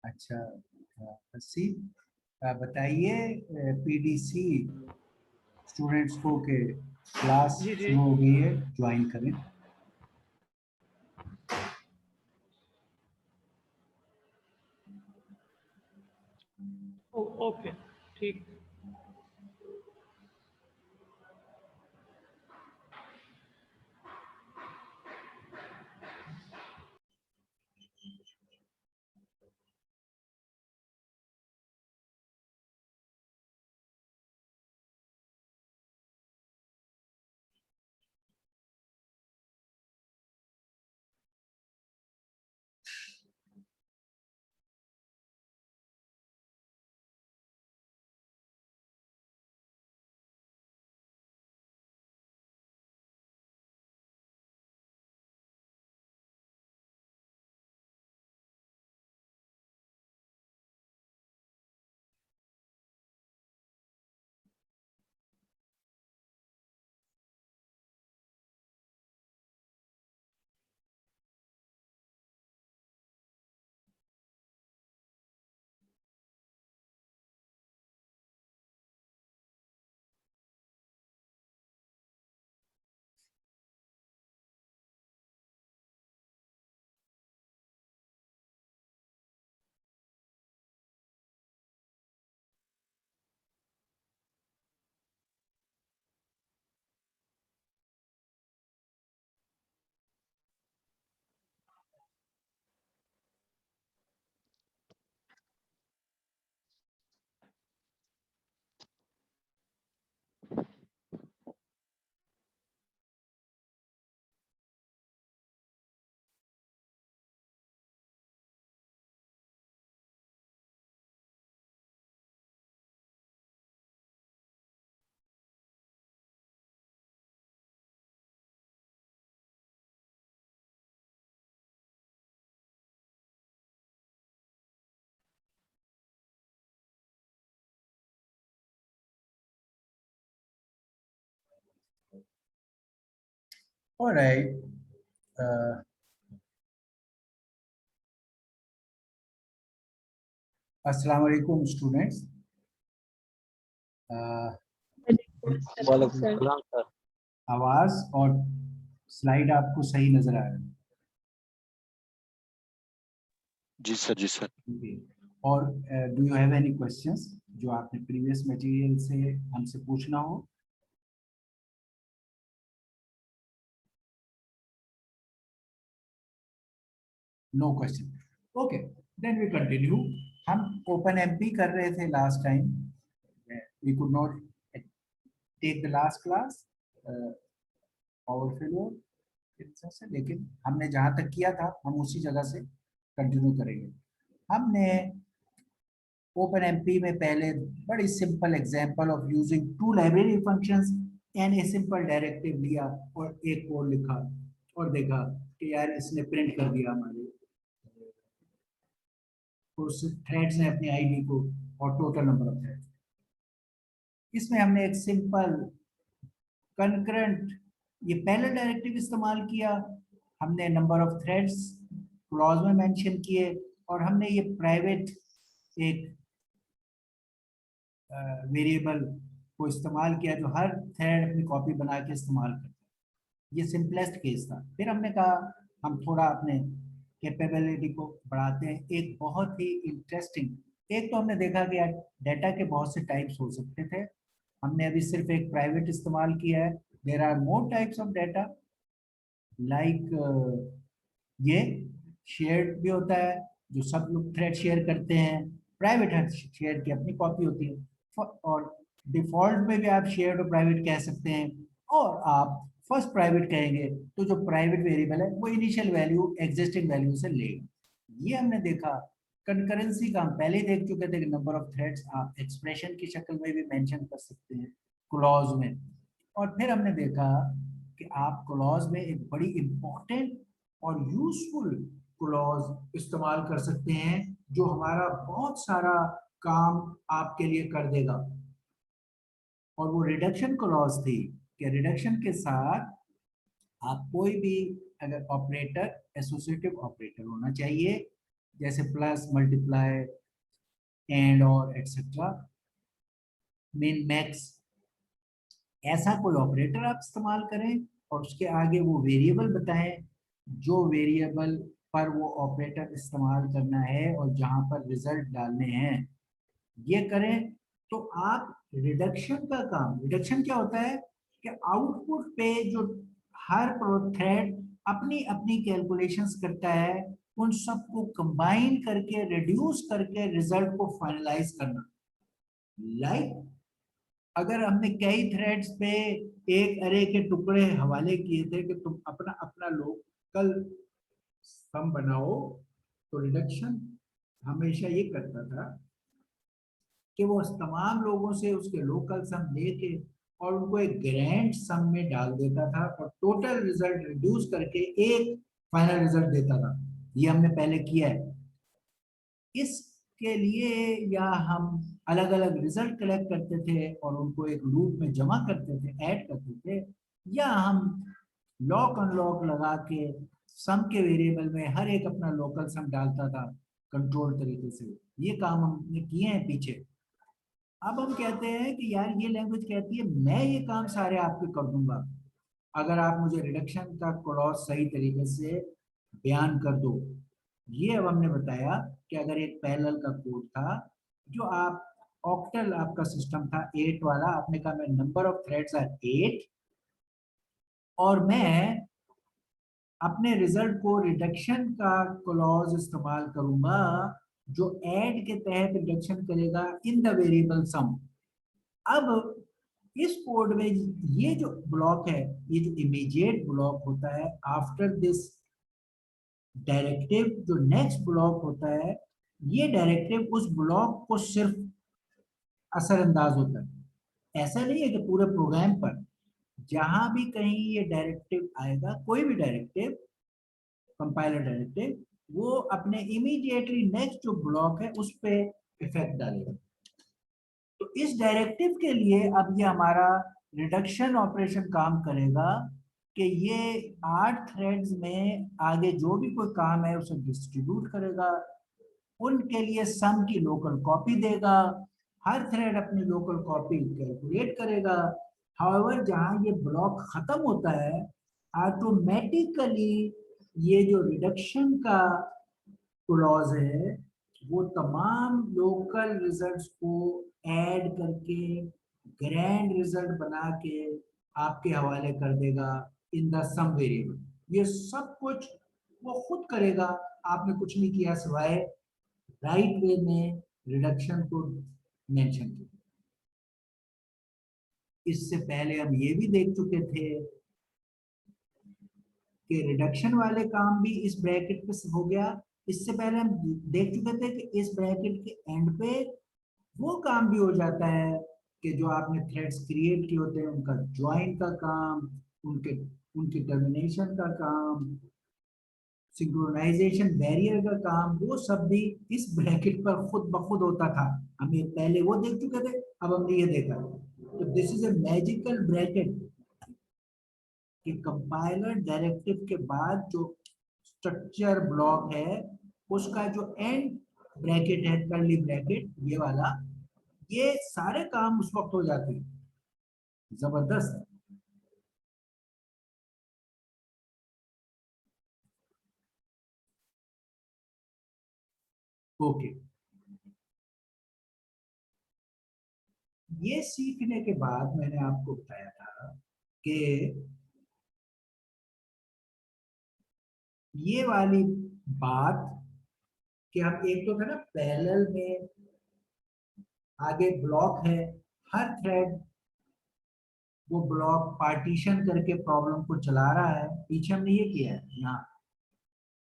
अच्छा, अस्सी। बताइए, पीडीसी स्टूडेंट्स को के क्लास जी जी। शुरू हो गई है, ज्वाइन करें। ओके, ठीक। ऑलराइट, अस्सलाम वालेकुम स्टूडेंट्स। वालेकुम सलाम सर। आवाज और स्लाइड आपको सही नजर आ रहा है? जी सर, जी सर। Okay. और do you have any questions जो आपने प्रीवियस मटेरियल से हमसे पूछना हो? No question. Okay, then we continue. हम ओपन एमपी कर रहे थे last time. We could not take the last class overflow, लेकिन हमने जहां तक किया था हम उसी जगह से कंटिन्यू करेंगे। हमने ओपन एमपी में पहले बड़ी simple example of using two library functions and a simple directive लिया और एक कोड लिखा और देखा कि यार इसने प्रिंट कर दिया हमारे उस थ्रेड्स ने अपनी आईडी को और टोटल नंबर ऑफ थ्रेड्स। इसमें हमने एक सिंपल कंकरेंट ये पहले डायरेक्टिव इस्तेमाल किया, हमने नंबर ऑफ थ्रेड्स क्लॉज में मेंशन किए और हमने ये प्राइवेट एक वेरिएबल को इस्तेमाल किया जो हर थ्रेड अपनी कॉपी बना के इस्तेमाल करता है। ये सिंपलेस्ट केस था। फिर हमने कहा हम थोड़ा अपने कैपेबिलिटी को बढ़ाते हैं। एक बहुत ही इंटरेस्टिंग, एक तो हमने देखा कि डाटा के बहुत से टाइप्स हो सकते थे, हमने अभी सिर्फ एक प्राइवेट इस्तेमाल किया है। There are more types of data like ये शेयर्ड भी होता है जो सब लोग थ्रेड शेयर करते हैं, प्राइवेट है शेयर की अपनी कॉपी होती है, और डिफॉल्ट में भी आप शेयर्ड और प्राइवेट कह सकते हैं। और आप फर्स्ट प्राइवेट कहेंगे तो जो प्राइवेट वेरिएबल है वो इनिशियल वैल्यू एग्जिस्टिंग वैल्यू से लेगा। ये हमने देखा। कंकरेंसी का हम पहले ही देख चुके थे कि नंबर ऑफ थ्रेड्स आप एक्सप्रेशन की शक्ल में भी मेंशन कर सकते हैं क्लॉज में। और फिर हमने देखा कि आप क्लॉज में एक बड़ी इंपॉर्टेंट और यूजफुल क्लॉज इस्तेमाल कर सकते हैं जो हमारा बहुत सारा काम आपके लिए कर देगा। और वो रिडक्शन क्लॉज थी कि रिडक्शन के साथ आप कोई भी अगर ऑपरेटर एसोसिएटिव ऑपरेटर होना चाहिए जैसे प्लस, मल्टीप्लाई, एंड और एक्सेट्रा, मिन, मैक्स, ऐसा कोई ऑपरेटर आप इस्तेमाल करें और उसके आगे वो वेरिएबल बताएं जो वेरिएबल पर वो ऑपरेटर इस्तेमाल करना है और जहां पर रिजल्ट डालने हैं, ये करें तो आप रिडक्शन का काम, रिडक्शन क्या होता है कि आउटपुट पे जो हर थ्रेड अपनी अपनी कैलकुलेशंस करता है, उन सबको कंबाइन करके रिड्यूस करके रिजल्ट को फाइनलाइज करना। लाइक अगर हमने कई थ्रेड्स पे एक अरे के टुकड़े हवाले किए थे कि तुम अपना अपना लोकल सम बनाओ, तो रिडक्शन हमेशा ये करता था कि वो तमाम लोगों से उसके लोकल सम लेके और उनको एक ग्रैंड सम में डाल देता था और टोटल रिजल्ट रिड्यूस करके एक फाइनल रिजल्ट देता था। ये हमने पहले किया है। इसके लिए या हम अलग अलग रिजल्ट कलेक्ट करते थे और उनको एक लूप में जमा करते थे, ऐड करते थे, या हम लॉक अनलॉक लगा के सम के वेरिएबल में हर एक अपना लोकल सम डालता था कंट्रोल तरीके से। ये काम हमने किए हैं पीछे। अब हम कहते हैं कि यार ये लैंग्वेज कहती है मैं ये काम सारे आपके कर दूंगा अगर आप मुझे रिडक्शन का क्लॉज सही तरीके से बयान कर दो। ये अब हमने बताया कि अगर एक पैरेलल का कोड था जो आप ऑक्टल आपका सिस्टम था 8 वाला, आपने कहा मैं नंबर ऑफ थ्रेड्स आर 8 और मैं अपने रिजल्ट को रिडक्शन का क्लॉज इस्तेमाल करूंगा जो ऐड के तहत रिडक्शन करेगा इन द वेरिएबल सम। अब इस कोड में ये जो ब्लॉक है, ये जो इमीडिएट ब्लॉक होता है आफ्टर दिस डायरेक्टिव, जो नेक्स्ट ब्लॉक होता है, ये डायरेक्टिव उस ब्लॉक को सिर्फ असरअंदाज होता है। ऐसा नहीं है कि पूरे प्रोग्राम पर जहां भी कहीं ये डायरेक्टिव आएगा, कोई भी डायरेक्टिव, कंपाइलर डायरेक्टिव, वो अपने इमीडिएटली नेक्स्ट जो ब्लॉक है उस पर इफेक्ट डालेगा। तो इस डायरेक्टिव के लिए अब ये हमारा रिडक्शन ऑपरेशन काम करेगा कि ये 8 थ्रेड्स में आगे जो भी कोई काम है उसे डिस्ट्रीब्यूट करेगा, उनके लिए सम की लोकल कॉपी देगा, हर थ्रेड अपनी लोकल कॉपी कैलकुलेट करेगा। हाउएवर जहां ये ब्लॉक खत्म होता है, ऑटोमेटिकली ये जो रिडक्शन का क्लॉज है वो तमाम लोकल रिजल्ट्स को ऐड करके ग्रैंड रिजल्ट बना के आपके हवाले कर देगा इन द सम वेरिएबल। ये सब कुछ वो खुद करेगा, आपने कुछ नहीं किया सिवाय राइट वे में रिडक्शन को मेंशन किया। इससे पहले हम ये भी देख चुके थे कि रिडक्शन वाले काम भी इस ब्रैकेट पे हो गया। इससे पहले हम देख चुके थे कि इस ब्रैकेट के एंड पे वो काम भी हो जाता है कि जो आपने थ्रेड्स क्रिएट किए होते हैं उनका ज्वाइन का काम, उनके उनकी टर्मिनेशन का काम, सिंक्रोनाइजेशन बैरियर का काम, वो सब भी इस ब्रैकेट पर खुद ब खुद होता था। हम ये पहले वो देख चुके थे, अब हमने ये देखा। तो this is a magical bracket कि कंपाइलर डायरेक्टिव के बाद जो स्ट्रक्चर ब्लॉक है उसका जो एंड ब्रैकेट है, कर्ली ब्रैकेट ये वाला, ये सारे काम उस वक्त हो जाते हैं। जबरदस्त। ओके, ये सीखने के बाद मैंने आपको बताया था कि ये वाली बात कि हम एक तो था ना पैरेलल में आगे ब्लॉक है, हर थ्रेड वो ब्लॉक पार्टीशन करके प्रॉब्लम को चला रहा है। पीछे हमने ये किया है यहाँ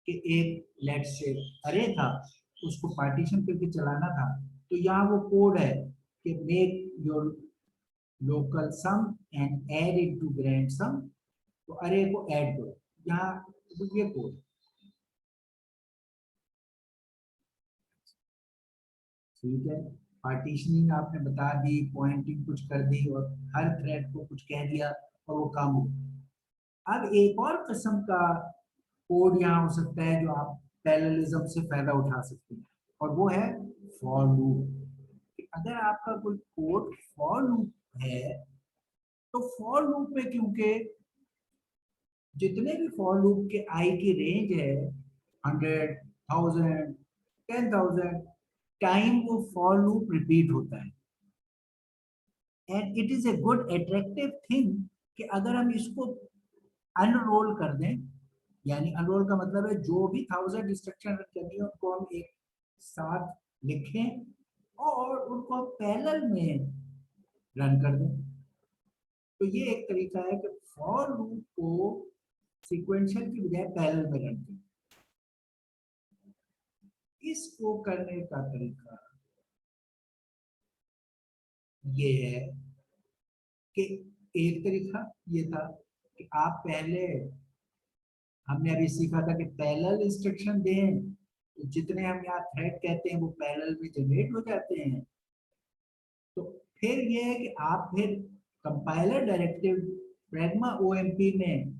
कि एक लेट से अरे था उसको पार्टीशन करके चलाना था, तो यहाँ वो कोड है कि make your local sum and add it to grand sum. तो अरे को ऐड करो, यहाँ ये कोड। ठीक है, पार्टीशनिंग आपने बता दी, पॉइंटिंग कुछ कर दी और हर थ्रेड को कुछ कह दिया और वो काम हो। अब एक और किस्म का कोड यहाँ हो सकता है जो आप पैरेललिज्म से फायदा उठा सकते हैं, और वो है फॉर लूप। अगर आपका कोई कोड फॉर लूप है तो फॉर लूप में क्योंकि जितने भी फॉर लूप के आई की रेंज है 100, 1000, 10,000 टाइम वो फॉर लूप रिपीट होता है। And it is a good attractive thing कि अगर हम इसको अनरोल कर दें, यानी अनरोल का मतलब है जो भी 1000 इंस्ट्रक्शन रन करनी है उनको हम एक साथ लिखें और उनको हम पैरेलल में रन कर दें। तो ये एक तरीका है कि फॉर लूप को सीक्वेंशियल की बजाय पैरेलल में रन करें। इसको करने का तरीका ये है कि एक तरीका ये था कि आप पहले, हमने अभी सीखा था कि पैरेलल इंस्ट्रक्शन दें तो जितने हम यहाँ थ्रेड कहते हैं वो पैरेलल में जनरेट हो जाते हैं। तो फिर ये है कि आप फिर कंपाइलर डायरेक्टिव प्रैग्मा ओएमपी में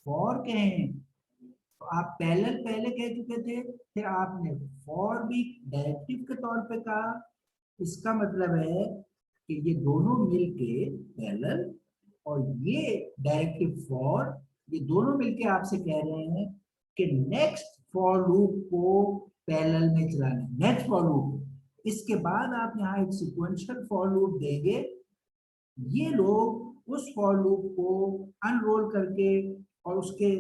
फॉर कहें तो आप पैरेलल पहले कह चुके थे, फिर आपने फॉर भी डायरेक्टिव के तौर पे कहा। इसका मतलब है कि ये दोनों मिलके पैरेलल और ये डायरेक्टिव फॉर, ये दोनों मिलके आपसे कह रहे हैं कि नेक्स्ट फॉर लूप को पैरेलल में चलाना, नेक्स्ट फॉर लूप। इसके बाद आप यहाँ एक सीक्वेंशियल फॉर लूप देंगे। ये लोग उस फॉर लूप को अनरोल करके और उसके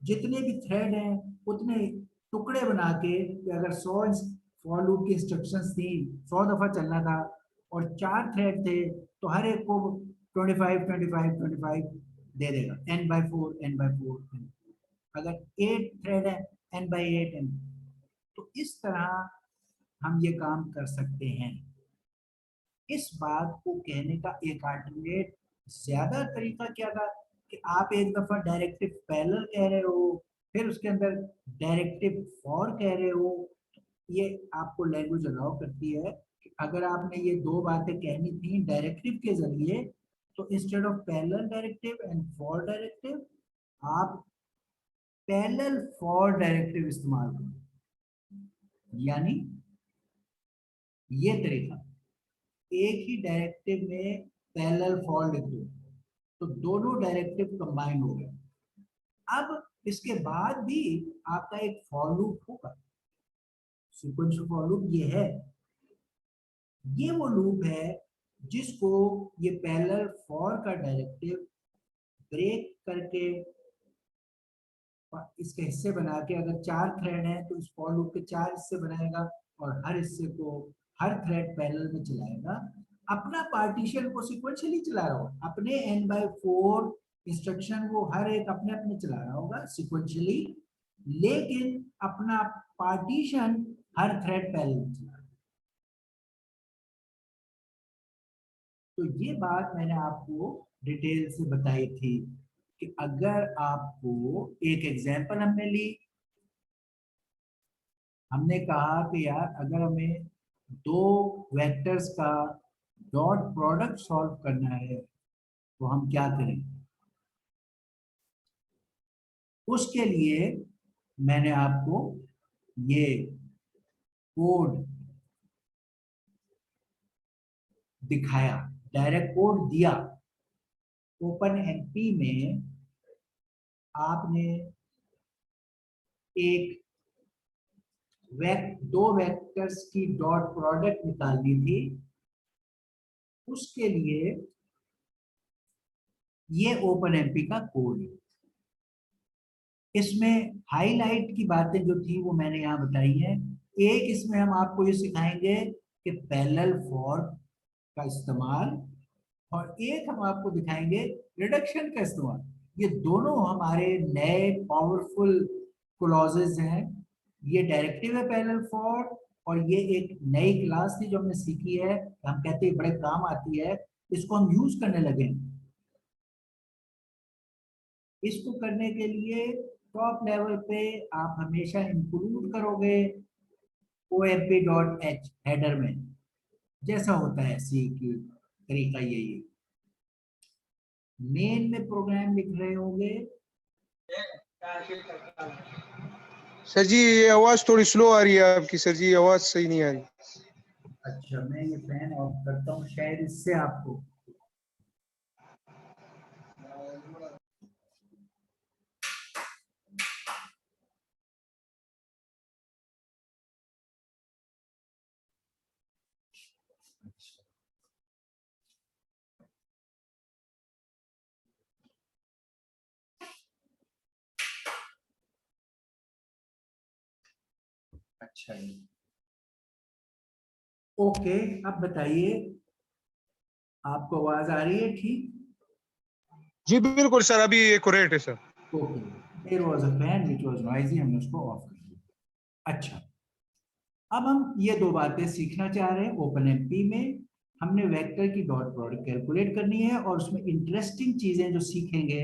जितने भी थ्रेड हैं उतने टुकड़े बना के, अगर 100 फॉर लूप की इंस्ट्रक्शंस थी, 100 दफा चलना था और 4 थ्रेड थे तो हर एक को 25 25 25 दे देगा, n/4 n/4। अगर 8 थ्रेड है n/8 n। तो इस तरह हम ये काम कर सकते हैं। इस बात को कहने का एक अल्टरनेट ज्यादा तरीका क्या था कि आप एक दफा डायरेक्टिव पैरेलल कह रहे हो, फिर उसके अंदर डायरेक्टिव फॉर कह रहे हो। ये आपको लैंग्वेज अलाउ करती है कि अगर आपने ये दो बातें कहनी थी डायरेक्टिव के जरिए तो instead of parallel directive and for directive आप पैरेलल फॉर डायरेक्टिव इस्तेमाल करो। यानी ये तरीका, एक ही डायरेक्टिव में पैरेलल फॉर लिख दो तो दोनों डायरेक्टिव कंबाइन हो गए। अब इसके बाद भी आपका एक फॉर लूप होगा, सीक्वेंशियल फॉर लूप ये है। ये वो लूप है जिसको ये पैरेलल फॉर का डायरेक्टिव ब्रेक करके इसके हिस्से बना के, अगर 4 थ्रेड हैं तो इस फॉर लूप के 4 हिस्से बनाएगा और हर हिस्से को हर थ्रेड पैरेलल में चलाएगा। अपना पार्टीशन को सीक्वेंशियली चला रहा होगा, अपने n/4 इंस्ट्रक्शन को हर एक अपने अपने चला रहा होगा सीक्वेंशियली, लेकिन अपना पार्टीशन हर थ्रेड पैरेलल में चला रहा होगा। तो ये बात मैंने आपको डिटेल से बताई थी कि अगर आपको एक एग्जांपल हमने ली, हमने कहा कि यार अगर हमें दो वेक्टर्स का डॉट प्रोडक्ट सॉल्व करना है तो हम क्या करें। उसके लिए मैंने आपको ये कोड दिखाया, डायरेक्ट कोड दिया। ओपन एमपी में आपने एक दो वेक्टर्स की डॉट प्रोडक्ट निकालनी थी। उसके लिए ये ओपन एमपी का कोड है। इसमें हाईलाइट की बातें जो थी वो मैंने यहाँ बताई हैं। एक इसमें हम आपको ये सिखाएंगे कि पैरेलल फॉर का इस्तेमाल, और एक हम आपको दिखाएंगे रिडक्शन का इस्तेमाल। ये दोनों हमारे नए पावरफुल क्लॉजेज हैं। ये डायरेक्टिव है पैरेलल फॉर, और ये एक नई क्लास थी जो हमने सीखी है, हम कहते हैं बड़े काम आती है, इसको हम यूज करने लगे। इसको करने के लिए टॉप लेवल पे आप हमेशा इंक्लूड करोगे omp.h हेडर में, जैसा होता है सी की तरीका यही है। मेन में प्रोग्राम लिख रहे होंगे सर जी ये आवाज थोड़ी स्लो आ रही है आपकी, सर जी आवाज सही नहीं आ रही। अच्छा, मैं ये फैन ऑफ करता हूँ, शायद इससे आपको। अच्छा जी, ओके। अब बताइए, आपको आवाज आ रही है ठीक? जी बिल्कुल सर, अभी एक्यूरेट है sir. Okay, there was a fan which was noisy, हमने उसको ऑफ कर दिया। अच्छा, अब हम ये दो बातें सीखना चाह रहे हैं। ओपनएमपी में हमने वेक्टर की डॉट प्रोडक्ट कैलकुलेट करनी है, और उसमें इंटरेस्टिंग चीजें जो सीखेंगे,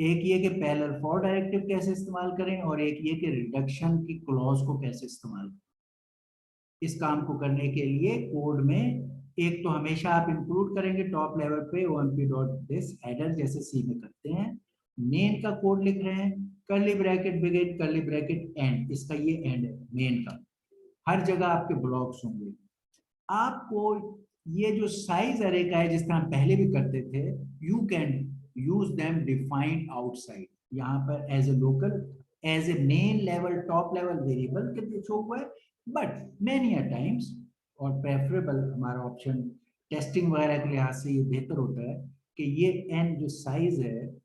एक ये कि पैरेलल फॉर डायरेक्टिव कैसे इस्तेमाल करें, और एक ये कि रिडक्शन की क्लॉज को कैसे इस्तेमाल करें। इस काम को करने के लिए कोड में एक तो हमेशा आप इंक्लूड करेंगे टॉप लेवल पे ओएमपी डॉट दिस हेडर, जैसे सी में करते हैं। मेन का कोड लिख रहे हैं, curly bracket begin, curly bracket and, इसका ये एंड है मेन का। हर जगह आपके ब्लॉक्स होंगे। आपको ये जो साइज अरे का है, जिस तरह हम पहले भी करते थे, you can use them defined outside, यहाँ पर as a local, as a main level, top level variable के शो हुआ है। बट मेनी अ टाइम्स, और प्रेफरेबल हमारा ऑप्शन टेस्टिंग वगैरह के लिहाज से ये बेहतर होता है कि ये एन जो साइज है,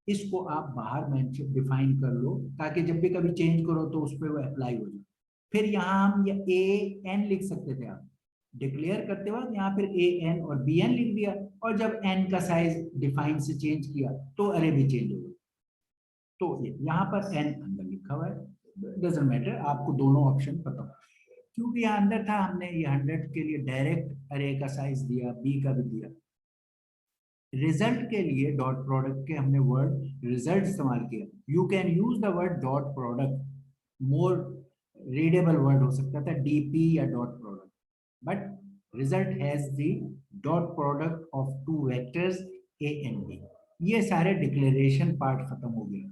इसको आप बाहर मेंशन डिफाइन कर लो, ताकि जब भी कभी चेंज करो तो उस पर वो अप्लाई हो जाए। फिर यहाँ हम ये ए एन लिख सकते थे, आप डिक्लेयर करते वक्त यहाँ फिर ए एन और बी एन लिख दिया, और जब एन का साइज डिफाइन से चेंज किया तो अरे भी चेंज हो गया। तो ये यहाँ पर एन अंदर लिखा हुआ है, डजंट मैटर, आपको दोनों ऑप्शन पता हो। क्योंकि यहाँ अंदर था, हमने ये 100 के लिए डायरेक्ट अरे का साइज दिया, बी का भी दिया। रिजल्ट के लिए डॉट प्रोडक्ट के हमने वर्ड रिजल्ट इस्तेमाल किया। You can use the word dot product, more readable word हो सकता था डीपी या dot product, but result has the dot product of two vectors A and B. ये सारे डिक्लेरेशन पार्ट खत्म हो गए।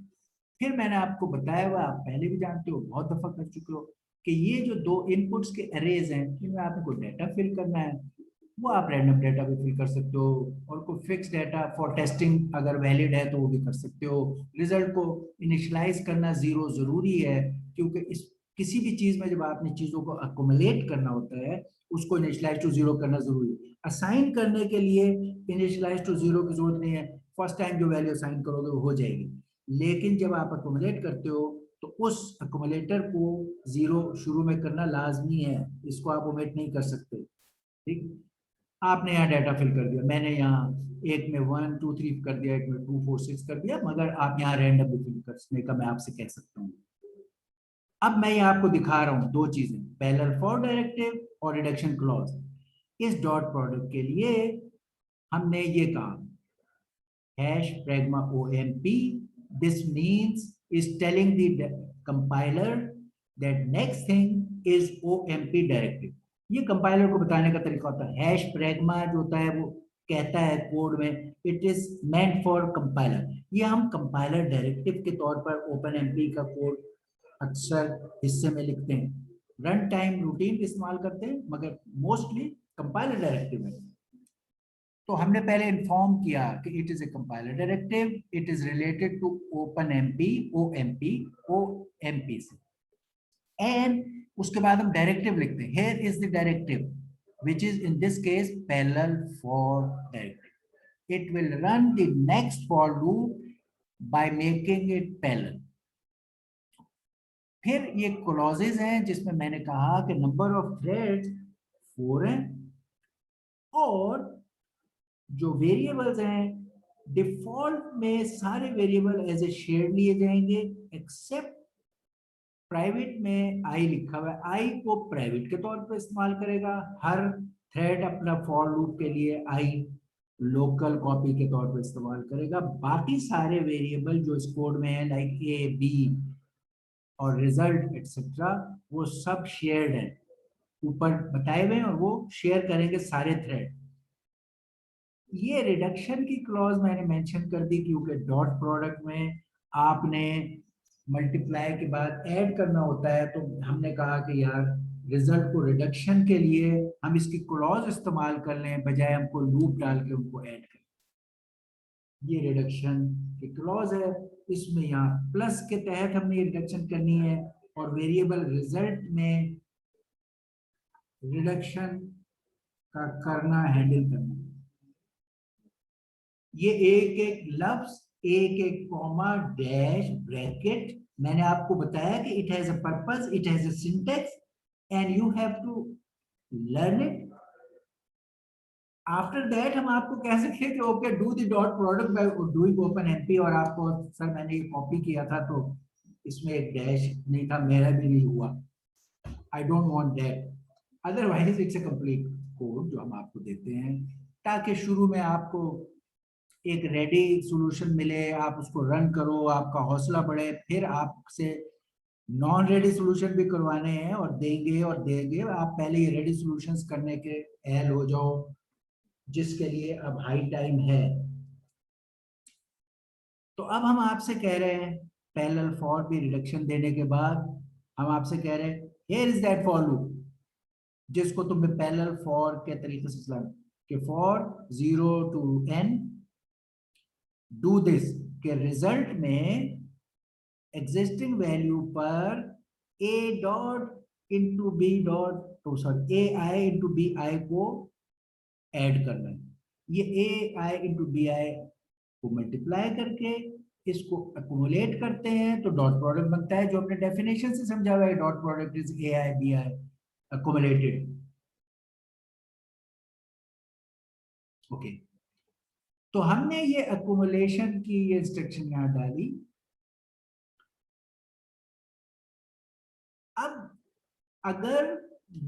फिर मैंने आपको बताया हुआ, आप पहले भी जानते हो, बहुत दफा कर चुके हो, कि ये जो दो इनपुट्स के अरेज हैं, इनमें आपको डाटा फिल करना है। वो आप रैंडम डाटा भी फिल कर सकते हो, और कोई फिक्स डाटा फॉर टेस्टिंग अगर वैलिड है तो वो भी कर सकते हो। रिजल्ट को इनिशियलाइज करना जीरो जरूरी है, क्योंकि इस किसी भी चीज में जब आपने चीजों को अकोमुलेट करना होता है, उसको इनिशियलाइज टू जीरो करना जरूरी है। असाइन करने के लिए इनिशियलाइज टू जीरो की जरूरत नहीं है, फर्स्ट टाइम जो वैल्यू असाइन करोगे वो हो जाएगी। लेकिन जब आप अकोमुलेट करते हो तो उस अकोमुलेटर को जीरो शुरू में करना लाजमी है, इसको आप ओमिट नहीं कर सकते। ठीक, आपने यहाँ डाटा फिल कर दिया, मैंने यहाँ एक में 1 2 3 कर दिया, एक में 2 4 6 कर दिया, मगर आप यहाँ रैंडम भी फिल करने का मैं आपसे कह सकता हूँ। अब मैं यहाँ आपको दिखा रहा हूँ दो चीजें, पैरेलल फॉर डायरेक्टिव और रिडक्शन क्लॉज। इस डॉट प्रोडक्ट के लिए हमने ये कहा, hash pragma omp, this means is telling the compiler that next thing is omp directive। ये कंपाइलर को बताने का तरीका होता है। हैश प्रैग्मा जो होता है वो कहता है कोड में, it is meant for compiler. ये हम कंपाइलर डायरेक्टिव के तौर पर ओपन एमपी का कोड अक्सर हिस्से में लिखते हैं, रन टाइम रूटीन इस्तेमाल करते हैं, मगर मोस्टली कंपाइलर डायरेक्टिव है। तो हमने पहले इन्फॉर्म किया कि it is a compiler directive, it is related to OpenMP, OMP से, एंड उसके बाद हम डायरेक्टिव लिखते हैं, here is the directive which is in this case parallel for directive. It will run the next for loop by making it parallel. फिर ये clauses हैं जिसमें मैंने कहा कि नंबर ऑफ थ्रेड्स 4 है, और जो वेरिएबल्स हैं डिफॉल्ट में सारे वेरिएबल एज ए शेयर लिए जाएंगे, एक्सेप्ट प्राइवेट में आई लिखा हुआ है, आई को प्राइवेट के तौर पर इस्तेमाल करेगा। हर थ्रेड अपना फॉर लूप के लिए आई लोकल कॉपी के तौर पर इस्तेमाल करेगा। बाकी सारे वेरिएबल जो इस कोड में है, लाइक ए बी और रिजल्ट एक्सेट्रा, वो सब शेयर्ड है, ऊपर बताए हुए हैं, और वो शेयर करेंगे सारे थ्रेड। ये रिडक्शन की क्लॉज मैंने मेंशन कर दी, क्योंकि डॉट प्रोडक्ट में आपने मल्टीप्लाई के बाद ऐड करना होता है, तो हमने कहा कि यार रिजल्ट को रिडक्शन के लिए हम इसकी क्लॉज इस्तेमाल कर लें बजाय हमको लूप डाल के उनको ऐड करें। ये रिडक्शन की क्लॉज है, इसमें यहाँ प्लस के तहत हमने रिडक्शन करनी है और वेरिएबल रिजल्ट में रिडक्शन का करना, हैंडल करना। ये एक एक लफ्ज, एक एक कॉमा, डैश, ब्रैकेट, मैंने आपको बताया कि it has a purpose, it has a syntax and you have to learn it. After that हम आपको कह सकते हैं कि okay do the dot product by doing OpenMP, और आपको सर मैंने ये कॉपी किया था तो इसमें एक डैश नहीं था, मेरा भी नहीं हुआ, I don't want that, otherwise it's a complete code जो हम आपको देते हैं ताकि शुरू में आपको एक रेडी सॉल्यूशन मिले, आप उसको रन करो, आपका हौसला बढ़े, फिर आपसे नॉन रेडी सॉल्यूशन भी करवाने हैं और देंगे, आप पहले ये रेडी सॉल्यूशंस करने के अहल हो जाओ, जिसके लिए अब हाई टाइम है। तो अब हम आपसे कह रहे हैं पैरेलल फॉर भी रिडक्शन देने के बाद हम आपसे कह रहे हैं here is that for loop जिसको तुमने पैरेलल फॉर के तरीके से चलाना कि for 0 to n do this के रिजल्ट में एग्जिस्टिंग वैल्यू पर a dot into B dot, तो sorry A I into B I को ऐड करना है। ये ए आई इंटू बी आई को मल्टीप्लाई करके इसको अक्यूमुलेट करते हैं तो डॉट प्रोडक्ट बनता है, जो हमने डेफिनेशन से समझा हुआ है, dot product is A I B I accumulated. Okay, तो हमने ये अक्यूमुलेशन की ये इंस्ट्रक्शन यहां डाली। अब अगर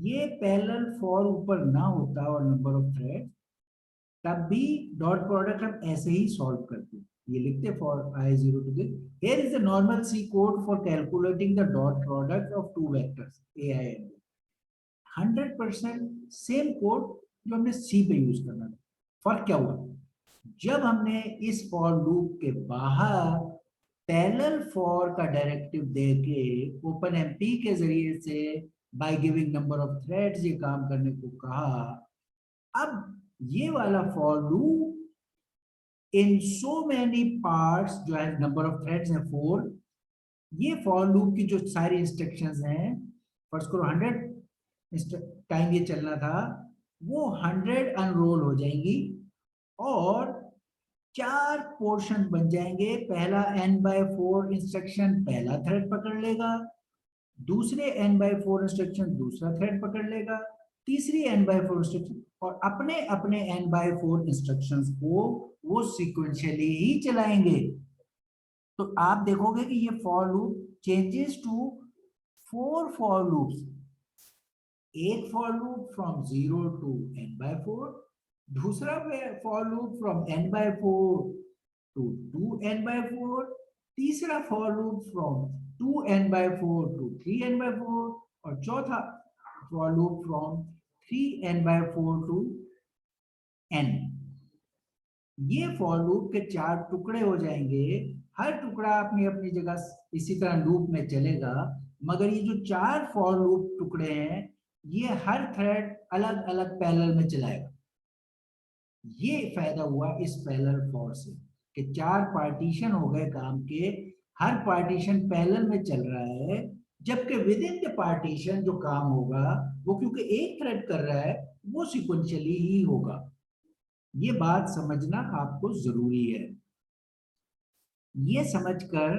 ये पैरेलल फॉर ऊपर ना होता और नंबर ऑफ थ्रेड, तब भी डॉट प्रोडक्ट हम ऐसे ही सॉल्व करते, ये लिखते for i 0 to this, here is the normal C code for calculating the dot product of two vectors a I and b, 100% same code जो हमने C पे यूज करना था। फर्क क्या हुआ, जब हमने इस फॉर लूप के बाहर पैरेलल फॉर का डायरेक्टिव देके ओपन एमपी के जरिए से by giving number of threads ये काम करने को कहा, अब ये वाला for loop in so many parts जो है नंबर ऑफ थ्रेड्स है 4, ये फॉर लूप की जो सारी इंस्ट्रक्शंस हैं, फर्स्ट करो 100 टाइम ये चलना था, वो 100 अनरोल हो जाएंगी और 4 पोर्शन बन जाएंगे। पहला n/4 इंस्ट्रक्शन पहला थ्रेड पकड़ लेगा, दूसरे n/4 इंस्ट्रक्शन दूसरा थ्रेड पकड़ लेगा, तीसरी n/4 इंस्ट्रक्शन, और अपने अपने n/4 इंस्ट्रक्शंस को वो सीक्वेंशियली ही चलाएंगे। तो आप देखोगे कि ये for loop changes to 4 for loops, एक for loop from 0 to n/4, दूसरा for loop from n/4 to 2n/4, तीसरा for loop from 2n/4 to 3n/4 और चौथा for loop from 3n/4 to n। ये फॉर लूप के 4 टुकड़े हो जाएंगे, हर टुकड़ा अपनी अपनी जगह इसी तरह लूप में चलेगा, मगर ये जो 4 फॉर लूप टुकड़े हैं ये हर थ्रेड अलग अलग पैरेलल में चलाएगा। ये फायदा हुआ इस पैरेलल फॉर से कि 4 पार्टीशन हो गए काम के, हर पार्टीशन पैरेलल में चल रहा है, जबकि विद इन द पार्टीशन जो काम होगा वो क्योंकि एक थ्रेड कर रहा है वो सिक्वेंशियली ही होगा। ये बात समझना आपको जरूरी है। ये समझकर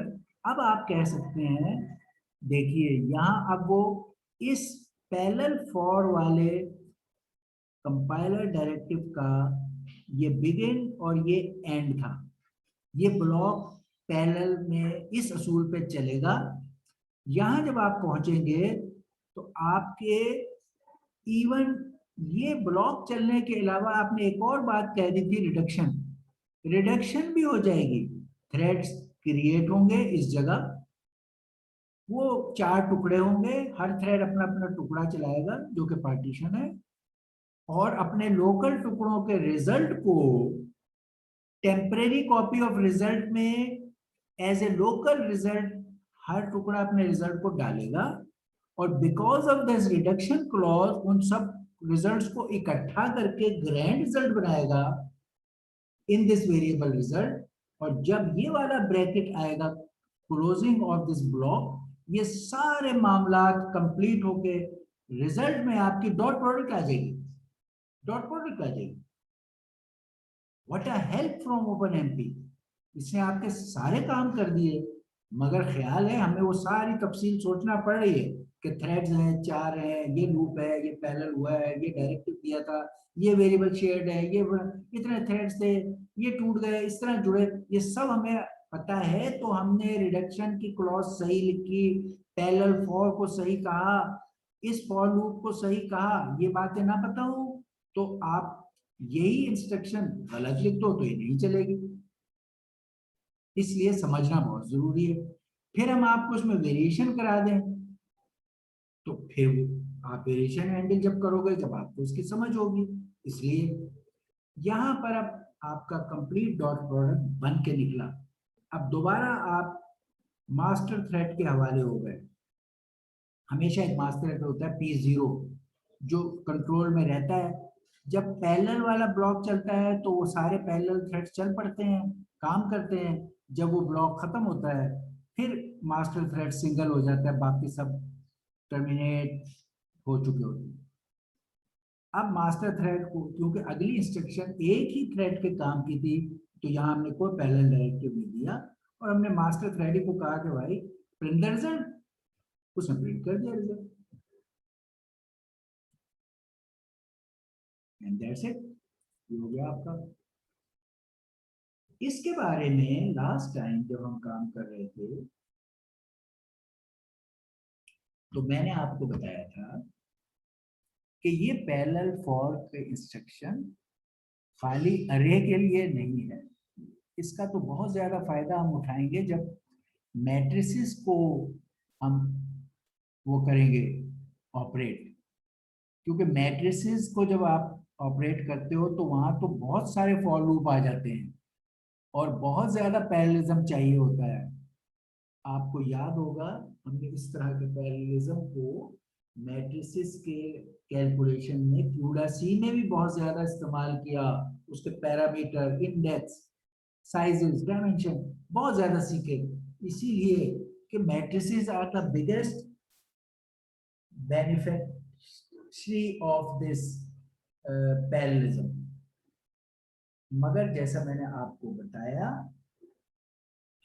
अब आप कह सकते हैं, देखिए यहां अब वो इस पैरेलल फॉर वाले कंपाइलर डायरेक्टिव का ये बिगिन और ये एंड था, ये ब्लॉक पैरेलल में इस असूल पे चलेगा। यहां जब आप पहुंचेंगे तो आपके इवन ये ब्लॉक चलने के अलावा आपने एक और बात कह दी थी, रिडक्शन, रिडक्शन भी हो जाएगी, थ्रेड्स क्रिएट होंगे इस जगह, वो 4 टुकड़े होंगे, हर थ्रेड अपना अपना टुकड़ा चलाएगा जो कि पार्टीशन है, और अपने लोकल टुकड़ों के रिजल्ट को टेम्परेरी कॉपी ऑफ रिजल्ट में एज ए लोकल रिजल्ट हर टुकड़ा अपने रिजल्ट को डालेगा और because of this reduction clause उन सब रिजल्ट्स को इकट्ठा करके ग्रैंड रिजल्ट बनाएगा इन दिस वेरिएबल रिजल्ट। और जब ये वाला ब्रैकेट आएगा क्लोजिंग ऑफ दिस ब्लॉक, ये सारे मामला कंप्लीट होके रिजल्ट में आपकी डॉट प्रोडक्ट आ जाएगी, डॉट प्रोडक्ट आ जाएगी। What a help from OpenMP, इसने आपके सारे काम कर दिए। मगर ख्याल है हमें वो सारी तफसील सोचना पड़ रही है कि थ्रेड्स हैं, 4 हैं, ये लूप है, ये पैरेलल हुआ है, ये डायरेक्टिव दिया था, ये वेरिएबल शेयर्ड है, ये इतने थ्रेड्स थे, ये टूट गए, इस तरह जुड़े, ये सब हमें पता है। तो हमने रिडक्शन की क्लॉज सही लिखी, पैरेलल फॉर को सही कहा, इस फॉर लूप को सही कहा। ये बातें ना पता हो तो आप यही इंस्ट्रक्शन गलत लिख दो तो ये नहीं चलेगी, इसलिए समझना बहुत जरूरी है। फिर हम आपको उसमें वेरिएशन करा दें तो फिर आप वेरिएशन हैंडल जब करोगे जब आपको उसकी समझ होगी। इसलिए यहां पर अब आपका कंप्लीट डॉट प्रोडक्ट बन के निकला। अब दोबारा आप मास्टर थ्रेड के हवाले हो गए। हमेशा एक मास्टर थ्रेड होता है P0 जो कंट्रोल में रहता है। जब पैरेलल वाला ब्लॉक चलता है तो वो सारे पैरेलल थ्रेड्स चल पड़ते हैं, काम करते हैं। जब वो ब्लॉक खत्म होता है फिर मास्टर थ्रेड सिंगल हो जाता है, बाकी सब टर्मिनेट हो चुके होते हैं। अब मास्टर थ्रेड को क्योंकि अगली इंस्ट्रक्शन एक ही थ्रेड के काम की थी तो यहाँ हमने कोई पैरेलल डायरेक्टिव नहीं दिया और हमने मास्टर थ्रेड को कहा कि भाई प्रिंट द रिजल्ट, उसने प्रिंट कर दिया रिजल्ट एंड दैट्स इट, ये हो गया आपका। इसके बारे में लास्ट टाइम जब हम काम कर रहे थे तो मैंने आपको बताया था कि ये पैरेलल फॉर के इंस्ट्रक्शन खाली अरे के लिए नहीं है। इसका तो बहुत ज्यादा फायदा हम उठाएंगे जब मैट्रिसेस को हम वो करेंगे ऑपरेट, क्योंकि मैट्रिसेस को जब आप ऑपरेट करते हो तो वहां तो बहुत सारे फॉर लूप आ जाते हैं और बहुत ज्यादा पैरेललिज्म चाहिए होता है। आपको याद होगा हमने इस तरह के पैरेललिज्म को मैट्रिसेस के कैलकुलेशन में क्यूडासी ने भी बहुत ज्यादा इस्तेमाल किया। उसके पैरामीटर, इंडेक्स, साइजेस, डायमेंशन बहुत ज्यादा सीखे, इसीलिए कि matrices are the biggest beneficiary of this parallelism. मगर जैसा मैंने आपको बताया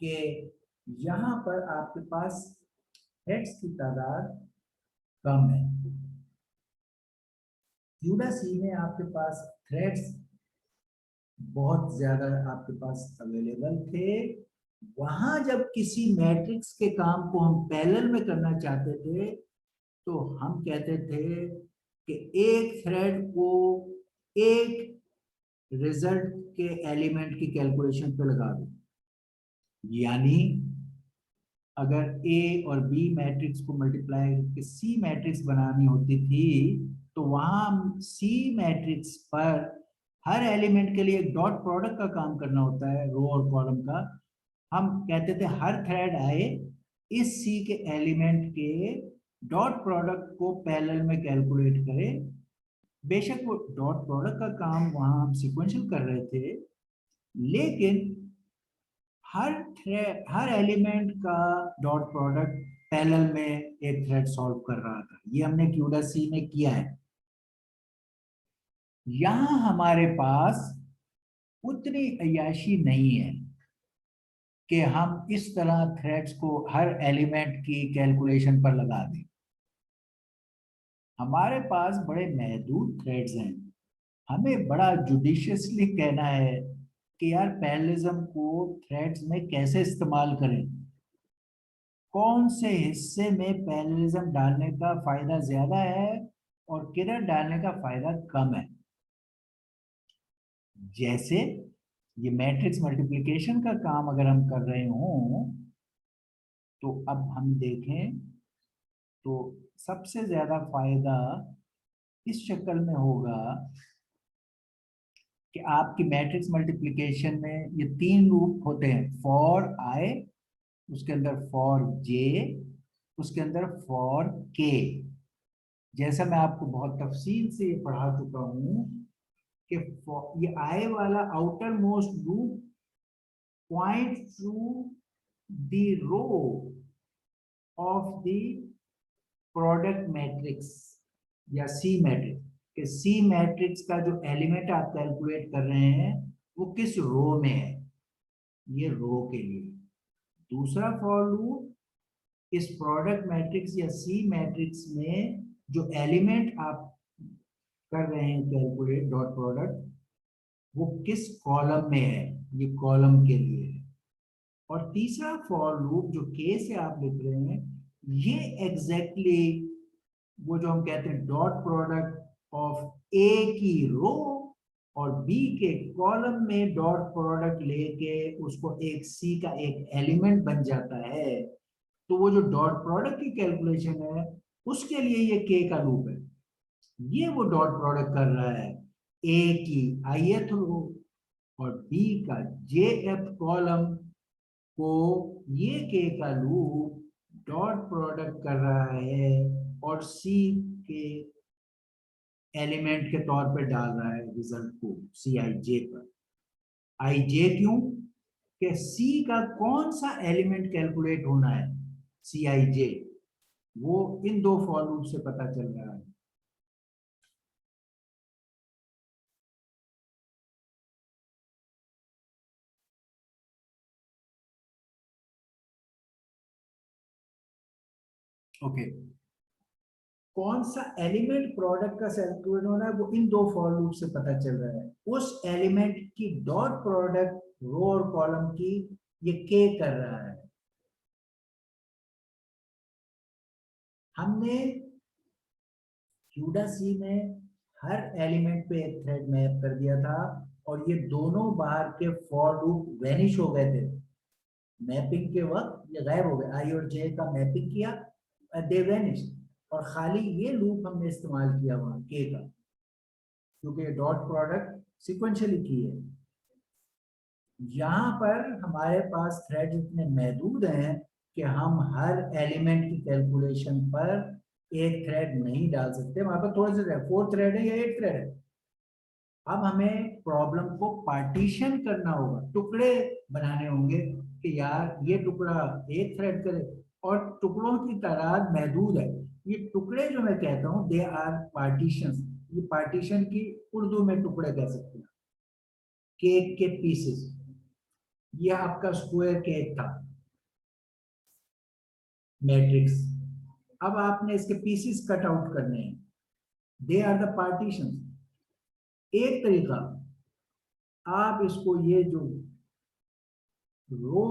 कि यहाँ पर आपके पास थ्रेड्स की तादाद कम है। यूडासी में आपके पास थ्रेड्स बहुत ज्यादा आपके पास अवेलेबल थे। वहां जब किसी मैट्रिक्स के काम को हम पैरेलल में करना चाहते थे तो हम कहते थे कि एक थ्रेड को एक रिजल्ट के एलिमेंट की कैलकुलेशन पे लगा दो। यानी अगर ए और बी मैट्रिक्स को मल्टीप्लाई करके सी मैट्रिक्स बनानी होती थी तो वहां सी मैट्रिक्स पर हर एलिमेंट के लिए एक डॉट प्रोडक्ट का काम करना होता है, रो और कॉलम का। हम कहते थे हर थ्रेड आए इस सी के एलिमेंट के डॉट प्रोडक्ट को पैरेलल में कैलकुलेट करे। बेशक वो डॉट प्रोडक्ट का काम वहां हम सिक्वेंशियल कर रहे थे, लेकिन हर एलिमेंट का डॉट प्रोडक्ट पैरेलल में एक थ्रेड सॉल्व कर रहा था। ये हमने क्यूडासी में किया है। यहां हमारे पास उतनी अय्याशी नहीं है कि हम इस तरह थ्रेड्स को हर एलिमेंट की कैलकुलेशन पर लगा दें। हमारे पास बड़े महदूद थ्रेड्स हैं। हमें बड़ा जुडिशियसली कहना है कि यार पैरेललिज्म को थ्रेड्स में कैसे इस्तेमाल करें, कौन से हिस्से में पैरेललिज्म डालने का फायदा ज्यादा है और किधर डालने का फायदा कम है। जैसे ये मैट्रिक्स मल्टीप्लिकेशन का काम अगर हम कर रहे हों तो अब हम देखें तो सबसे ज्यादा फायदा इस शक्ल में होगा कि आपकी मैट्रिक्स मल्टीप्लिकेशन में ये 3 लूप होते हैं, फॉर, आई उसके अंदर फॉर जे, उसके अंदर फॉर के। जैसा मैं आपको बहुत तफसील से ये पढ़ा चुका हूं कि ये आई वाला outermost loop point to the row of the product matrix या सी मैट्रिक्स, कि सी मैट्रिक्स का जो एलिमेंट आप कैलकुलेट कर रहे हैं वो किस रो में है, ये रो के लिए। दूसरा फॉर लूप इस प्रोडक्ट मैट्रिक्स या सी मैट्रिक्स में जो एलिमेंट आप कर रहे हैं कैलकुलेट डॉट प्रोडक्ट, वो किस कॉलम में है, ये कॉलम के लिए है। और तीसरा फॉर लूप जो के से आप लिख रहे हैं, ये एग्जैक्टली वो जो हम कहते हैं डॉट प्रोडक्ट ऑफ ए की रो और बी के कॉलम में डॉट प्रोडक्ट लेके उसको एक सी का एक एलिमेंट बन जाता है। तो वो जो डॉट प्रोडक्ट की कैलकुलेशन है उसके लिए ये के का लूप है। ये वो डॉट प्रोडक्ट कर रहा है ए की ith रो और बी का jth कॉलम को, ये के का लूप डॉट प्रोडक्ट कर रहा है और सी के एलिमेंट के तौर पे डाल रहा है रिजल्ट को सी आई जे पर। आई जे क्यों? कि सी का कौन सा एलिमेंट कैलकुलेट होना है, सी आई जे, वो इन दो फॉर लूप से पता चल रहा है। ओके, कौन सा एलिमेंट प्रोडक्ट का कैलकुलेट होना है वो इन दो फॉर लूप से पता चल रहा है। उस एलिमेंट की डॉट प्रोडक्ट रो और कॉलम की ये के कर रहा है। हमने क्यूडा सी में हर एलिमेंट पे एक थ्रेड मैप कर दिया था और ये दोनों बाहर के फॉर लूप वैनिश हो गए थे मैपिंग के वक्त, ये गायब हो गए। आई और जे का मैपिंग किया, दे वैनिश, और खाली ये लूप हमने इस्तेमाल किया वहां के का, क्योंकि डॉट प्रोडक्ट सिक्वेंशियली की है। यहाँ पर हमारे पास थ्रेड इतने महदूद हैं कि हम हर एलिमेंट की कैलकुलेशन पर एक थ्रेड नहीं डाल सकते। वहां पर थोड़े से 4 थ्रेड है या 8 थ्रेड है। अब हमें प्रॉब्लम को पार्टीशन करना होगा, टुकड़े बनाने होंगे कि यार ये टुकड़ा एक थ्रेड करे, और टुकड़ों की तादाद महदूद है। ये टुकड़े जो मैं कहता हूँ दे आर पार्टीशंस। ये पार्टीशन की उर्दू में टुकड़े कह सकते हैं, केक के पीसेस। ये आपका स्क्वायर केक था मैट्रिक्स, अब आपने इसके पीसेस कट आउट करने हैं, दे आर द पार्टीशंस। एक तरीका, आप इसको ये जो रो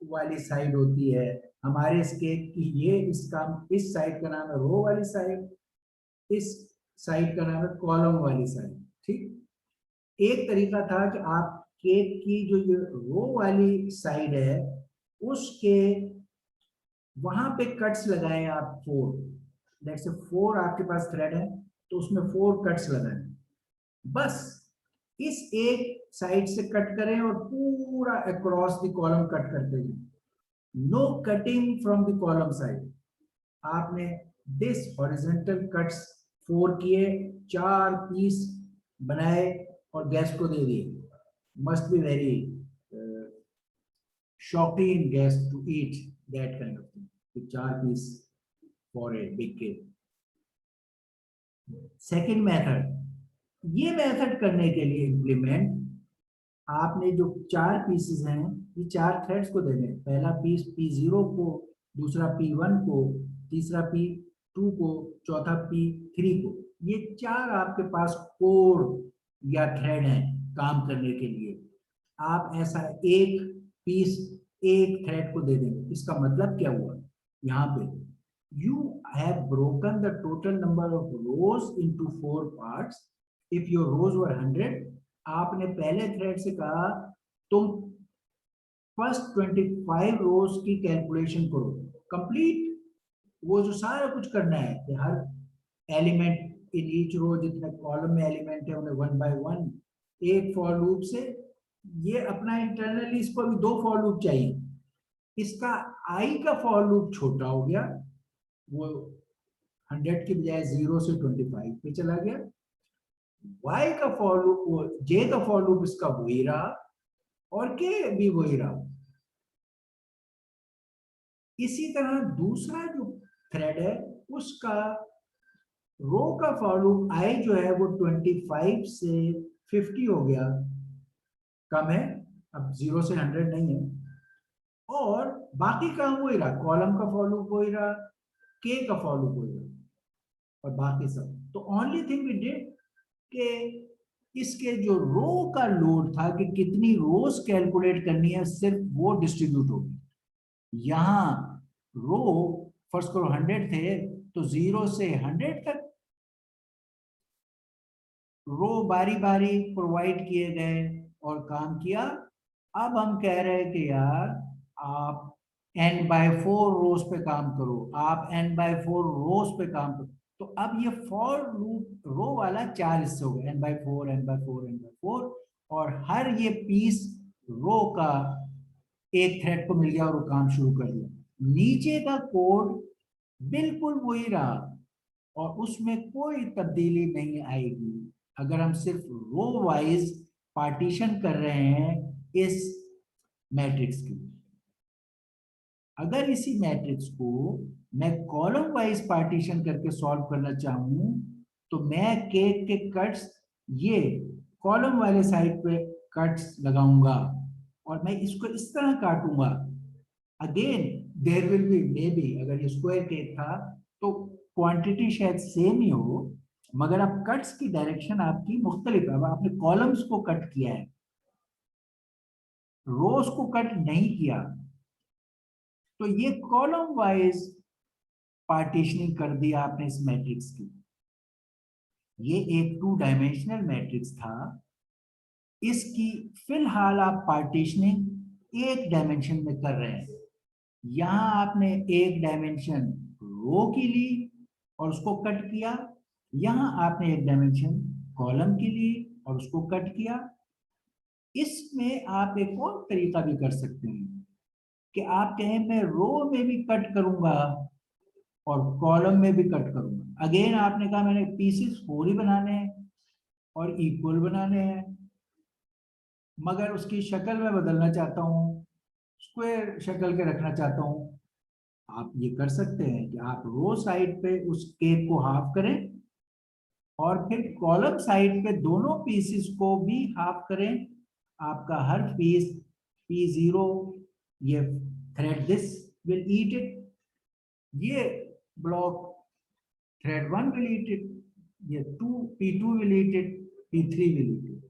वाली साइड होती है हमारे इस केक की, ये इसका इस साइड का नाम है रो वाली साइड, इस साइड का नाम है कॉलम वाली साइड। ठीक, एक तरीका था कि आप केक की जो ये रो वाली साइड है उसके वहां पे कट्स लगाए आप 4, लेट्स से 4 आपके पास थ्रेड है तो उसमें 4 कट्स लगाए। बस इस एक साइड से कट करें और पूरा अक्रॉस द कॉलम कट करते जाएं, no cutting from the column side. आपने दिस हॉरिजॉन्टल कट्स 4 किए, 4 पीस बनाए और गेस्ट को दे दिए। Must be very shocking guest to eat that kind of thing, 4 piece for a big cake. Second method, ये मेथड करने के लिए इम्प्लीमेंट आपने जो 4 पीसेस हैं ये 4 थ्रेड्स को देने। पहला पीस P0 को, दूसरा P1 को, तीसरा P2 को, चौथा P3 को। ये 4 आपके पास कोर या थ्रेड हैं काम करने के लिए। आप ऐसा एक पीस एक थ्रेड को दे देंगे। इसका मतलब क्या हुआ, यहाँ पे you have broken the total number of rows into 4 parts. If your rows were 100, आपने पहले थ्रेड से कहा तुम फर्स्ट 25 रोज की कैलकुलेशन करो कंप्लीट। वो जो सारा कुछ करना है कि हर एलिमेंट इन ईच रो, जितने कॉलम में एलिमेंट है उन्हें 1 बाय 1 एक फॉर लूप से। ये अपना इंटरनली इसको अभी 2 फॉर लूप चाहिए। इसका आई का फॉर लूप छोटा हो गया, वो 100 की बजाय 0 से 25 पे चला गया। वाई का फॉर लूप, जे का फॉर लूप इसका वही रहा और के भी वही रहा। इसी तरह दूसरा जो थ्रेड है उसका रो का फॉर लूप आई जो है वो 25 से 50 हो गया, कम है, अब 0 से 100 नहीं है। और बाकी काम वही रहा, कॉलम का फॉर लूप वही रहा, के का फॉर लूप वही रहा और बाकी सब। तो ओनली थिंग वी डिड कि इसके जो रो का लोड था कि कितनी रोज कैलकुलेट करनी है, सिर्फ वो डिस्ट्रीब्यूट होगी। यहां रो फर्स्ट करो 100 थे तो 0 से 100 तक रो बारी बारी प्रोवाइड किए गए और काम किया। अब हम कह रहे हैं कि यार आप n/4 रोज पे काम करो, आप n/4 रोज पे काम करो। तो अब ये फॉर लूप रो वाला 4 हिस्से हो गए, n/4 n/4 n/4, और हर ये पीस रो का एक थ्रेड को मिल गया और वो काम शुरू कर दिया। नीचे का कोड बिल्कुल वही रहा और उसमें कोई तब्दीली नहीं आएगी अगर हम सिर्फ रो वाइज पार्टीशन कर रहे हैं इस मैट्रिक्स की। अगर इसी मैट्रिक्स को मैं कॉलम वाइज पार्टीशन करके सॉल्व करना चाहूं तो मैं केक के कट्स ये कॉलम वाले साइड पे कट्स लगाऊंगा और मैं इसको इस तरह काटूंगा। Again there will be maybe, अगर ये स्क्वायर केक था तो क्वांटिटी शायद सेम ही हो, मगर अब कट्स की डायरेक्शन आपकी मुख्तलिफ है। अब आपने कॉलम्स को कट किया है, रोज को कट नहीं किया, तो ये कॉलम वाइज पार्टीशनिंग कर दिया आपने इस मैट्रिक्स की। ये एक 2 डायमेंशनल मैट्रिक्स था, इसकी फिलहाल आप पार्टीशनिंग एक डायमेंशन में कर रहे हैं। यहां आपने एक डायमेंशन रो की ली और उसको कट किया, यहां आपने एक डायमेंशन कॉलम की ली और उसको कट किया। इसमें आप एक और तरीका भी कर सकते हैं कि आप कहें मैं रो में भी कट करूंगा और कॉलम में भी कट करूंगा। अगेन आपने कहा मैंने पीसेस 4 ही बनाने हैं और इक्वल बनाने हैं, मगर उसकी शक्ल में बदलना चाहता हूं, स्क्वायर शक्ल के रखना चाहता हूं। आप ये कर सकते हैं कि आप रो साइड पे उस केक को हाफ करें और फिर कॉलम साइड पे दोनों पीसेस को भी हाफ करें। आपका हर पीस P0, ये thread this will eat it, ये block thread 1 will eat it, ये P2 will eat it, P3 will eat it.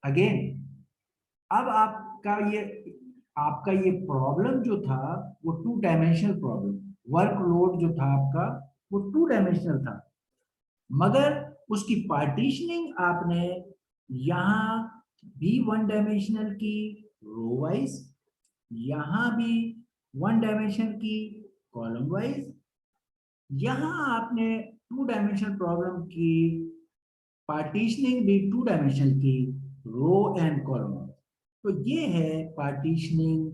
Again अब आपका ये प्रॉब्लम जो था वो 2 डायमेंशनल प्रॉब्लम, वर्कलोड जो था आपका वो 2 डायमेंशनल था, मगर उसकी पार्टीशनिंग आपने यहां भी 1 डायमेंशनल की रो वाइज, यहां भी 1 डायमेंशन की कॉलम वाइज, यहां आपने 2 डायमेंशनल प्रॉब्लम की पार्टीशनिंग भी 2 डायमेंशनल की रो एंड कॉलम। तो ये है partitioning,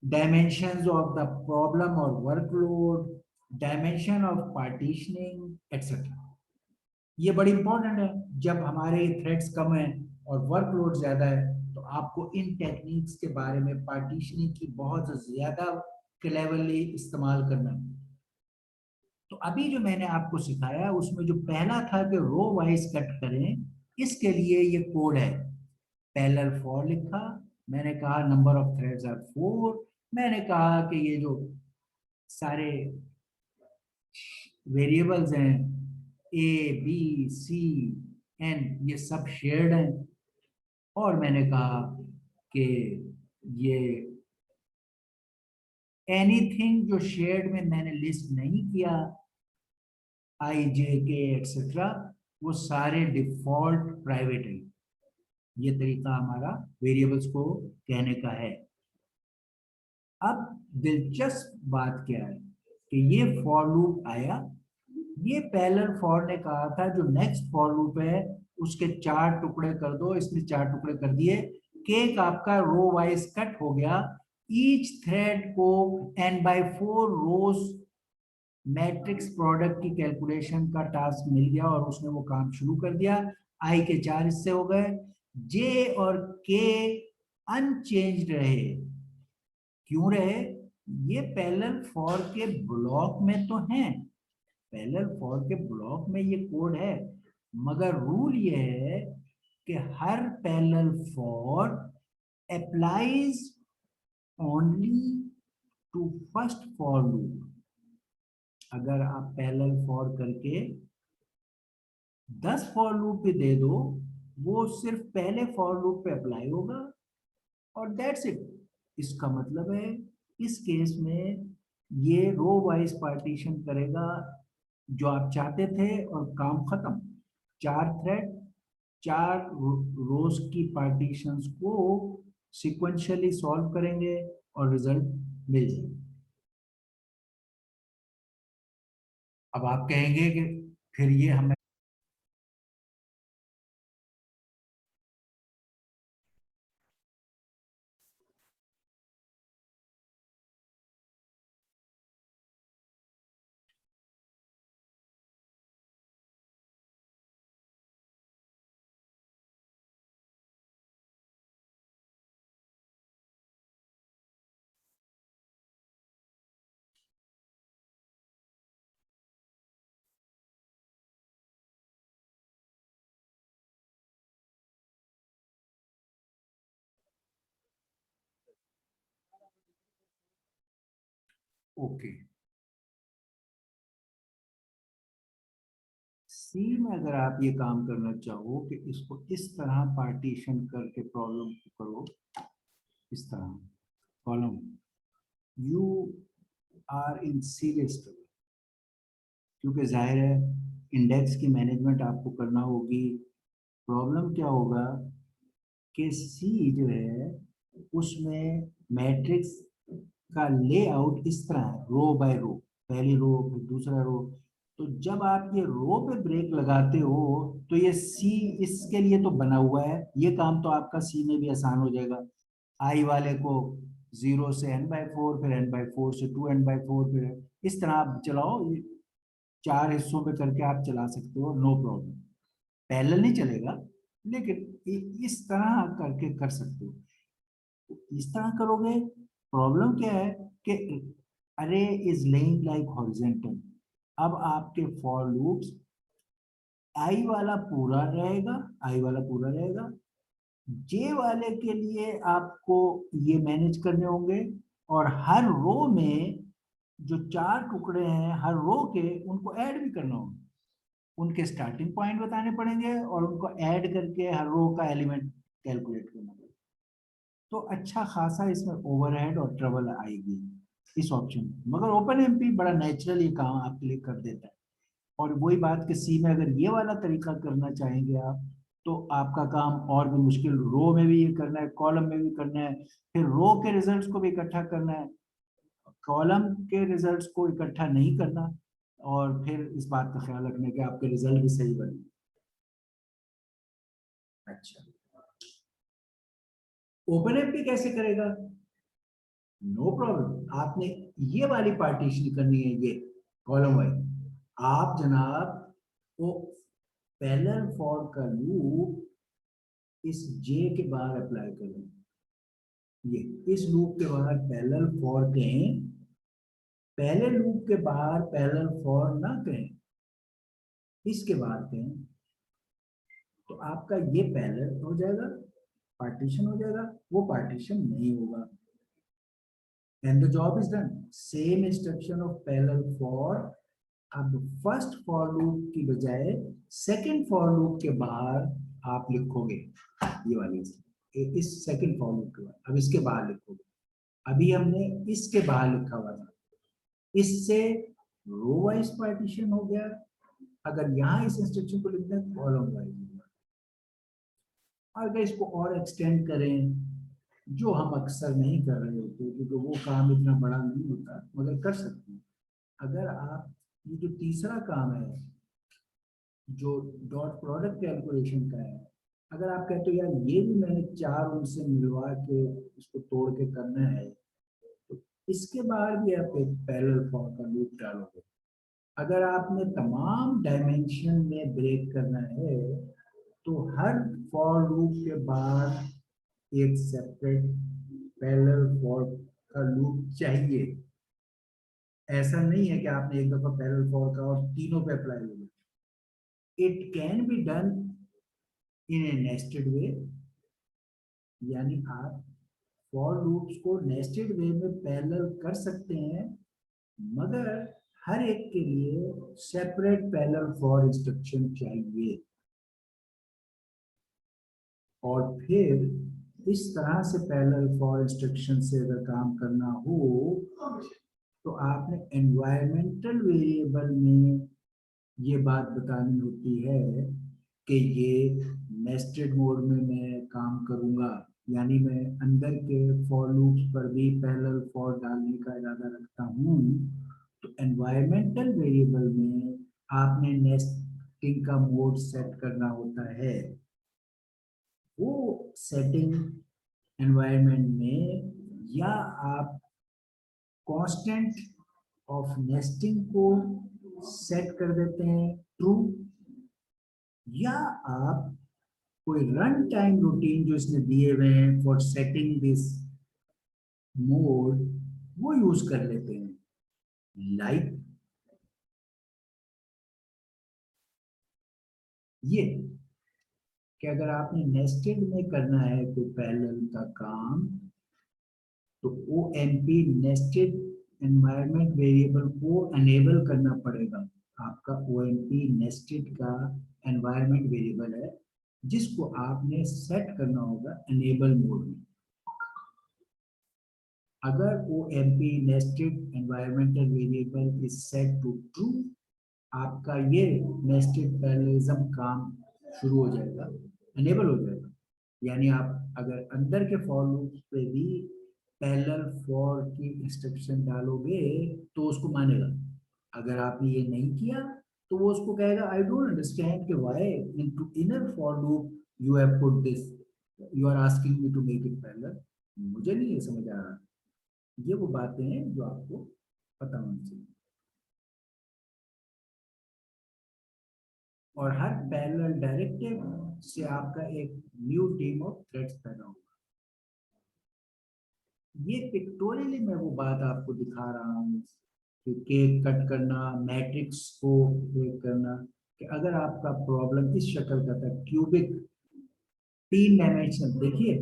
dimensions of the problem or workload, dimension of partitioning, etc. ये बड़ी इंपॉर्टेंट है। जब हमारे थ्रेड्स कम है और वर्कलोड ज्यादा है तो आपको इन टेक्निक्स के बारे में पार्टीशनिंग की बहुत ज्यादा क्लेवरली इस्तेमाल करना है। तो अभी जो मैंने आपको सिखाया उसमें जो पहला था कि रो वाइज कट करें, इसके लिए ये कोड है। पैरेलल फॉर लिखा, मैंने कहा नंबर ऑफ थ्रेड्स आर 4, मैंने कहा कि ये जो सारे वेरिएबल्स हैं A, B, C, N ये सब शेयर्ड हैं, और मैंने कहा कि ये एनीथिंग जो शेयर्ड में मैंने लिस्ट नहीं किया I, J, K एक्सेट्रा, वो सारे डिफॉल्ट प्राइवेट है। ये तरीका हमारा वेरिएबल्स को कहने का है। अब दिलचस्प बात क्या है कि ये फॉर लूप आया, ये पैरेलल फॉर ने कहा था जो नेक्स्ट फॉर लूप है उसके 4 टुकड़े कर दो, इसने 4 टुकड़े कर दिए। के का आपका रो वाइज कट हो गया, ईच थ्रेड को n/4 रोज मैट्रिक्स प्रोडक्ट की कैलकुलेशन का टास्क मिल गया और उसने वो काम शुरू कर दिया। आई के 4 हिस्से हो गए, जे और के अनचेंज्ड रहे। क्यों रहे? ये पैरेलल फॉर के ब्लॉक में तो हैं, पैरेलल फॉर के ब्लॉक में ये कोड है, मगर रूल ये है कि हर parallel for applies only to first for loop। अगर आप पैरेलल फॉर करके 10 फॉर लूप भी दे दो, वो सिर्फ पहले फॉर लूप पे अप्लाई होगा और दैट्स इट। इसका मतलब है इस केस में ये रो वाइज पार्टीशन करेगा जो आप चाहते थे और काम खत्म। 4 थ्रेड 4 रोज की पार्टीशंस को सिक्वेंशियली सॉल्व करेंगे और रिजल्ट मिल जाएगा। अब आप कहेंगे कि फिर ये हमें ओके। सी में अगर आप ये काम करना चाहो कि इसको इस तरह पार्टीशन करके प्रॉब्लम को करो, इस तरह column, you are in serious trouble, क्योंकि जाहिर है इंडेक्स की मैनेजमेंट आपको करना होगी। प्रॉब्लम क्या होगा कि सी जो है उसमें मैट्रिक्स का लेआउट इस तरह है, रो बाय रो, पहली रो फिर दूसरा रो। तो जब आप ये रो पे ब्रेक लगाते हो तो ये सी इसके लिए तो बना हुआ है, ये काम तो आपका सी में भी आसान हो जाएगा। आई वाले को 0 से n/4, फिर n/4 से 2n/4, फिर इस तरह आप चलाओ, ये 4 हिस्सों में करके आप चला सकते हो, नो प्रॉब्लम। पैरेलल नहीं चलेगा लेकिन इस तरह करके कर सकते हो। इस तरह करोगे, प्रॉब्लम क्या है कि अरे इज लेइंग लाइक हॉरिजॉन्टल। अब आपके फॉर लूप्स आई वाला पूरा रहेगा, आई वाला पूरा रहेगा, जे वाले के लिए आपको ये मैनेज करने होंगे और हर रो में जो 4 टुकड़े हैं हर रो के, उनको ऐड भी करना होगा, उनके स्टार्टिंग पॉइंट बताने पड़ेंगे और उनको ऐड करके हर रो का एलिमेंट कैलकुलेट करना पड़ेगा। तो अच्छा खासा इसमें ओवरहेड और ट्रबल आएगी इस ऑप्शन में, मगर ओपन एमपी बड़ा नेचुरल ये काम आपके लिए कर देता है। और वही बात कि सी में अगर ये वाला तरीका करना चाहेंगे आप तो आपका काम और भी मुश्किल, रो में भी ये करना है, कॉलम में भी करना है, फिर रो के रिजल्ट्स को भी इकट्ठा करना है, कॉलम के रिजल्ट्स को इकट्ठा नहीं करना, और फिर इस बात का ख्याल रखना कि आपके रिजल्ट भी सही बने। अच्छा, ओपन एमपी कैसे करेगा? नो प्रॉब्लम, आपने ये वाली पार्टीशन करनी है, ये कॉलम वाइज। आप जनाब वो पैरेलल फॉर का लूप इस जे के बाहर अप्लाई करें, ये इस लूप के बाहर पैरेलल फॉर कहें, पहले लूप के बाहर पैरेलल फॉर ना कहें, इसके बाहर कहें, तो आपका ये पैरेलल हो जाएगा, पार्टीशन हो जाएगा, वो पार्टीशन नहीं होगा, and the job is done। same instruction of parallel for। अब फर्स्ट फॉर लूप की बजाय सेकंड फॉर लूप के बाहर आप लिखोगे ये वाली, इस सेकंड फॉर लूप के बाहर, अब इसके बाहर लिखोगे। अभी हमने इसके बाहर लिखा हुआ था, इससे रो वाइज पार्टीशन हो गया। अगर यहाँ इस इंस्ट्रक्शन को लिखना है कॉलम वाइज होगा। अगर इसको और एक्सटेंड करें, जो हम अक्सर नहीं कर रहे होते क्योंकि वो काम इतना बड़ा नहीं होता, मगर कर सकते हैं। अगर आप ये जो तीसरा काम है जो डॉट प्रोडक्ट कैलकुलेशन का है, अगर आप कहते हो यार ये भी मैंने 4 उनसे मिलवा के इसको तोड़ के करना है, तो इसके बाद भी आप एक पैरेलल फॉर का लूप डालोगे। अगर आपने तमाम डायमेंशन में ब्रेक करना है तो हर फॉर लूप के बाद एक सेपरेट पैरेलल फॉर का लूप चाहिए। ऐसा नहीं है कि आपने एक दफा पैरेलल फॉर का और तीनों पे अप्लाई हो गया। It can be done in a nested way, यानी आप फॉर लूप्स को नेस्टेड वे में पैरेलल कर सकते हैं, मगर हर एक के लिए सेपरेट पैरेलल फॉर इंस्ट्रक्शन चाहिए। और फिर इस तरह से पैरेलल फॉर इंस्ट्रक्शन से अगर काम करना हो तो आपने एनवायरमेंटल वेरिएबल में ये बात बतानी होती है कि ये नेस्टेड मोड में मैं काम करूंगा, यानी मैं अंदर के फॉर लूप्स पर भी पैरेलल फॉर डालने का इरादा रखता हूँ। तो एनवायरमेंटल वेरिएबल में आपने नेस्टिंग का मोड सेट करना होता है। वो सेटिंग एनवायरनमेंट में या आप कांस्टेंट ऑफ नेस्टिंग को सेट कर देते हैं ट्रू, या आप कोई रन टाइम रूटीन जो इसने दिए हुए हैं फॉर सेटिंग दिस मोड वो यूज कर लेते हैं। लाइक ये कि अगर आपने नेस्टेड में करना है कोई पैरेलल का काम, तो OMP नेस्टेड एनवायरनमेंट वेरिएबल को अनेबल करना पड़ेगा। आपका OMP नेस्टेड का एनवायरनमेंट वेरिएबल है जिसको आपने सेट करना होगा अनेबल मोड में। अगर OMP nested environmental variable is set to true, आपका ये नेस्टेड पैरेललिज्म काम शुरू हो जाएगा, अनेबल हो जाएगा। यानी आप अगर अंदर के फॉर लूप्स पे भी पैरेलल फॉर की इंस्ट्रक्शन डालोगे तो उसको मानेगा। अगर आपने ये नहीं किया तो वो उसको कहेगा आई डोंट अंडरस्टैंड कि why into inner for loop you have put this, you are asking me to make it parallel. मुझे नहीं ये समझ आ रहा। ये वो बातें हैं जो आपको पता होनी चाहिए। और हर पैरेलल डायरेक्टिव से आपका एक न्यू टीम ऑफ थ्रेड्स पैदा होगा। ये पिक्टोरियली मैं वो बात आपको दिखा रहा हूँ कि केक कट करना, मैट्रिक्स को ब्रेक करना, कि अगर आपका प्रॉब्लम इस शक्ल का था क्यूबिक 3 डायमेंशन, देखिए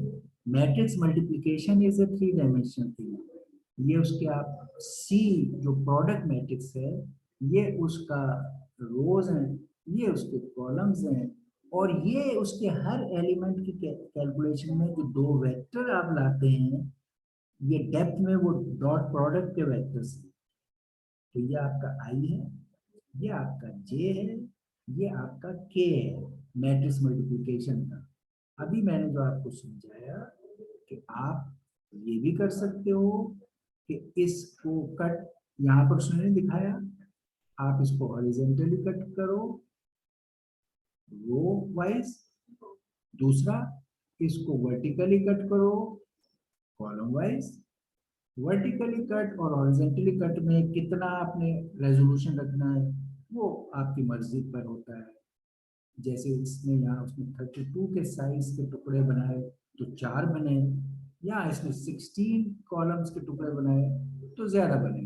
matrix multiplication is a 3 dimension thing. ये उसके आप सी जो प्रोडक्ट मैट्रिक्स है, ये उसका रोज हैं, ये उसके कॉलम्स हैं, और ये उसके हर एलिमेंट की कैलकुलेशन में जो 2 वेक्टर आप लाते हैं, ये डेप्थ में वो डॉट प्रोडक्ट के वेक्टर्स हैं। तो ये आपका आई है, ये आपका जे है, ये आपका के है मैट्रिक्स मल्टीप्लिकेशन का। अभी मैंने जो आपको समझाया कि आप ये भी कर सकते हो कि इसको कट, यहाँ पर उसने दिखाया, आप इसको हॉरिजॉन्टली कट करो रो वाइज, दूसरा इसको वर्टिकली कट करो कॉलम वाइज। वर्टिकली कट और हॉरिजॉन्टली कट में कितना आपने रेजोल्यूशन रखना है वो आपकी मर्जी पर होता है। जैसे इसमें यहाँ उसने 32 के साइज के टुकड़े बनाए तो 4 बने, या इसमें 16 कॉलम्स के टुकड़े बनाए तो ज्यादा बने।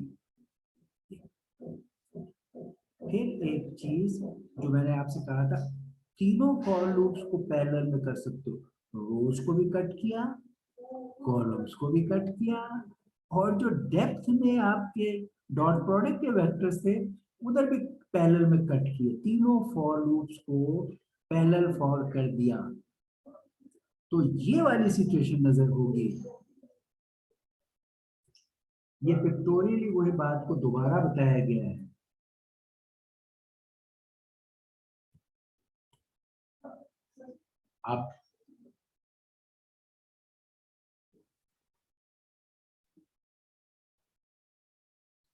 फिर एक चीज जो मैंने आपसे कहा था, तीनों फॉर लूप्स को पैरेलल में कर सकते हो। रोज को भी कट किया, कॉलम्स को भी कट किया, और जो डेप्थ में आपके डॉट प्रोडक्ट के वेक्टर्स थे उधर भी पैरेलल में कट किए। तीनों फॉर लूप्स को पैरेलल फॉर कर दिया तो ये वाली सिचुएशन नजर होगी। ये पिक्टोरियली वही बात को दोबारा बताया गया है। आप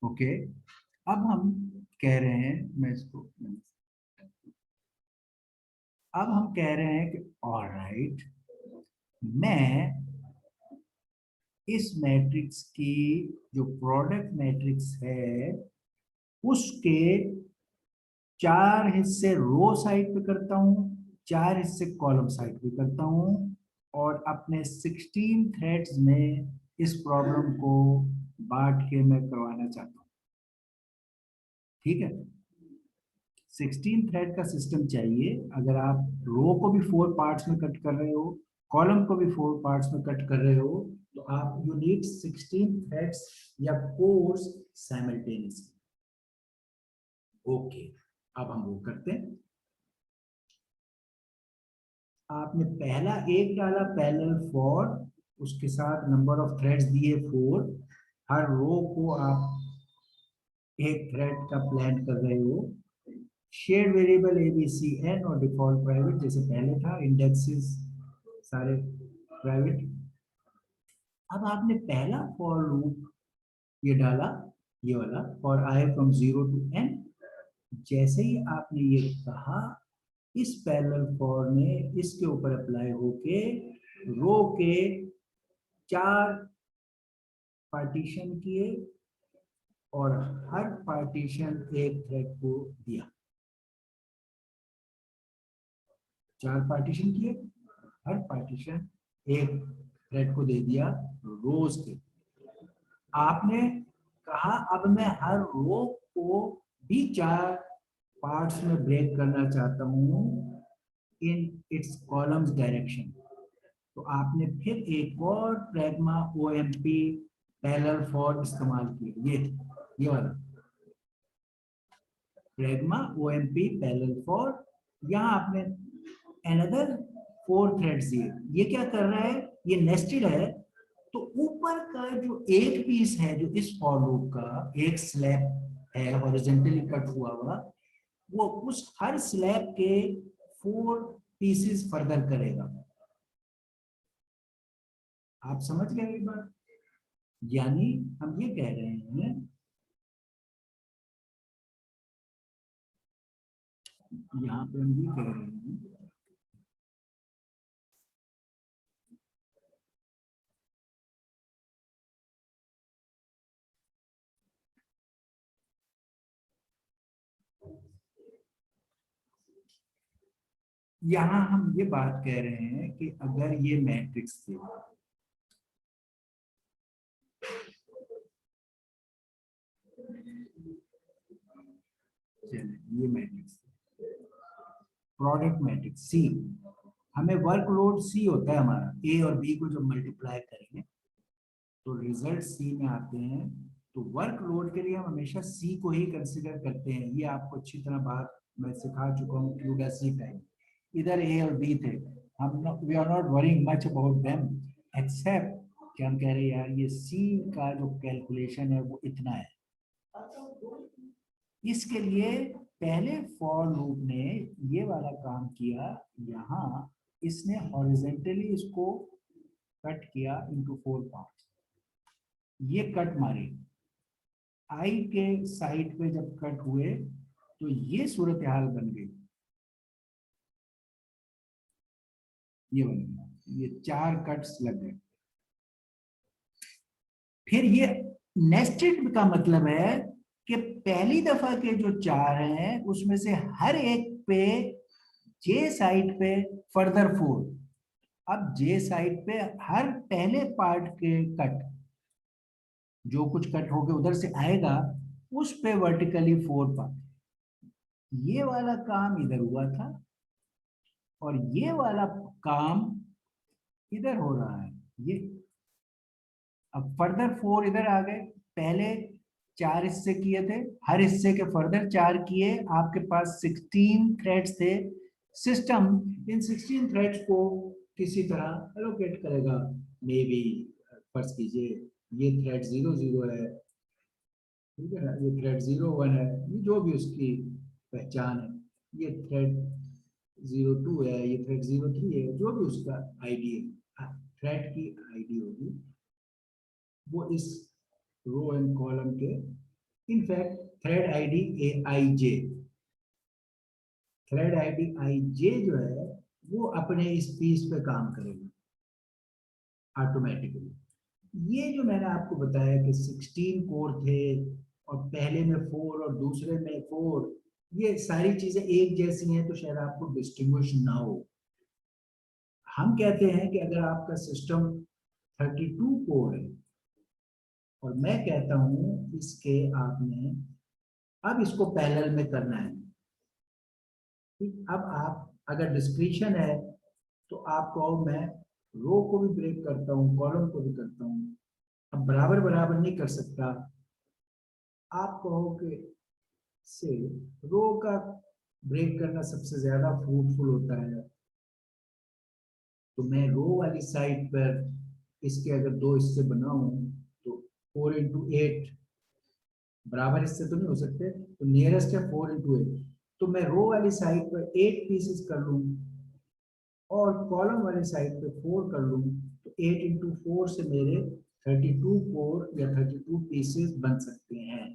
ओके, अब हम कह रहे हैं, मैं इसको अब हम कह रहे हैं कि ऑलराइट, मैं इस मैट्रिक्स की जो प्रोडक्ट मैट्रिक्स है उसके 4 हिस्से रो साइड पे करता हूं, 4 हिस्से कॉलम साइड पे करता हूं, और अपने 16 थ्रेड्स में इस प्रॉब्लम को बांट के मैं करवाना चाहता हूं। ठीक है, 16 थ्रेड का सिस्टम चाहिए। अगर आप रो को भी 4 पार्ट्स में कट कर रहे हो, कॉलम को भी 4 पार्ट्स में कट कर रहे हो, तो आप यू नीड 16 थ्रेड्स या कोर्स साइमल्टेनियसली। ओके, अब हम वो करते हैं। आपने पहला एक डाला पैरेलल फॉर, उसके साथ नंबर ऑफ थ्रेड्स दिए 4। हर रो को आप एक थ्रेड का प्लान कर रहे हो। शेयर्ड वेरिएबल ABCN और डिफॉल्ट प्राइवेट जैसे पहले था, इंडेक्सेस सारे प्राइवेट। अब आपने पहला फॉर लूप ये डाला, ये वाला for I from 0 to N। जैसे ही आपने ये कहा, इस पैरेलल फॉर ने इसके ऊपर अप्लाई होके रो के 4 पार्टीशन किए और हर पार्टीशन एक थ्रेड को दिया। 4 पार्टीशन किए, हर पार्टीशन एक थ्रेड को दे दिया रोज के। आपने कहा अब मैं हर रो को भी 4 पार्ट्स में ब्रेक करना चाहता हूं इन इट्स कॉलम्स डायरेक्शन। तो आपने फिर एक और प्रैग्मा OMP पैरेलल फॉर इस्तेमाल किया। ये वाला प्रैग्मा OMP पैरेलल फॉर, यहाँ आपने अनदर 4 थ्रेड्स दिए। ये क्या कर रहा है, ये नेस्टेड है। तो ऊपर का जो एक पीस है जो इस फॉर लूप का एक स्लैब है हॉरिजॉन्टली कट हुआ हुआ, वो उस हर स्लैब के 4 पीसेस फर्दर करेगा। आप समझ गए एक बार? यानी हम ये कह रहे हैं, यहाँ पे हम ये कह रहे हैं यहाँ हम ये बात कह रहे हैं कि अगर ये मैट्रिक्स थे, ये मैट्रिक्स प्रोडक्ट मैट्रिक्स सी, हमें वर्कलोड सी होता है हमारा, ए और बी को जब मल्टीप्लाई करेंगे तो रिजल्ट सी में आते हैं। तो वर्कलोड के लिए हम हमेशा सी को ही कंसीडर करते हैं। ये आपको अच्छी तरह बात मैं सिखा चुका हूँ क्यूडा सी टाइम। इधर ए और बी थे, हम we are not worrying much about them, except कि हम कह रहे हैं यार ये सी का जो कैलकुलेशन है वो इतना है। इसके लिए पहले फॉर लूप ने ये वाला काम किया, यहाँ इसने हॉरिजॉन्टली इसको कट किया इनटू 4 पार्ट्स। ये कट मारे आई के साइड पे जब कट हुए तो ये सूरत हाल बन गई, ये बन गया, ये 4 कट्स लग गए। फिर ये नेस्टेड का मतलब है कि पहली दफा के जो 4 हैं उसमें से हर एक पे जे साइड पे फर्दर 4। अब जे साइड पे हर पहले पार्ट के कट, जो कुछ कट होके उधर से आएगा उस पे वर्टिकली 4 पार्ट। ये वाला काम इधर हुआ था और ये वाला काम इधर हो रहा है। ये अब फर्दर 4 इधर आ गए। पहले 4 हिस्से किए थे, हर हिस्से के फर्दर 4 किए, आपके पास 16 थ्रेड्स थे। सिस्टम इन 16 थ्रेड्स को किसी तरह एलोकेट करेगा। मे बी फर्ज कीजिए ये थ्रेड 0 0 है, ठीक है ना, ये थ्रेड 0 1 है, ये जो भी उसकी पहचान है। ये थ्रेड 0 2 है, ये थ्रेड 0 3 है, जो भी उसका आईडी है, थ्रेड की आईडी होगी वो इस रो एंड कॉलम के, in fact thread ID AIJ, thread ID IJ जो है वो अपने इस पीस पे काम करेगा ऑटोमेटिकली। ये जो मैंने आपको बताया कि 16 कोर थे और पहले में 4 और दूसरे में 4, ये सारी चीजें एक जैसी हैं तो शायद आपको डिस्टिंग्विश ना हो। हम कहते हैं कि अगर आपका सिस्टम 32 कोर है और मैं कहता हूं इसके आपने अब इसको पैरेलल में करना है, ठीक? अब आप अगर डिस्क्रिप्शन है तो आप कहो मैं रो को भी ब्रेक करता हूँ, कॉलम को भी करता हूँ। अब बराबर बराबर नहीं कर सकता। आप कहो कि से रो का ब्रेक करना सबसे ज्यादा फ्रूटफुल होता है, तो मैं रो वाली साइड पर इसके अगर दो हिस्से बनाऊं तो 4 into 8 बराबर हिस्से तो नहीं हो सकते, तो नियरेस्ट है 4 into 8। तो मैं रो वाली साइड पर 8 पीसेस कर लूं और कॉलम वाली साइड पे 4 कर लूं, तो 8 into 4 से मेरे 32 कोर या 32 पीसेस बन सकते हैं।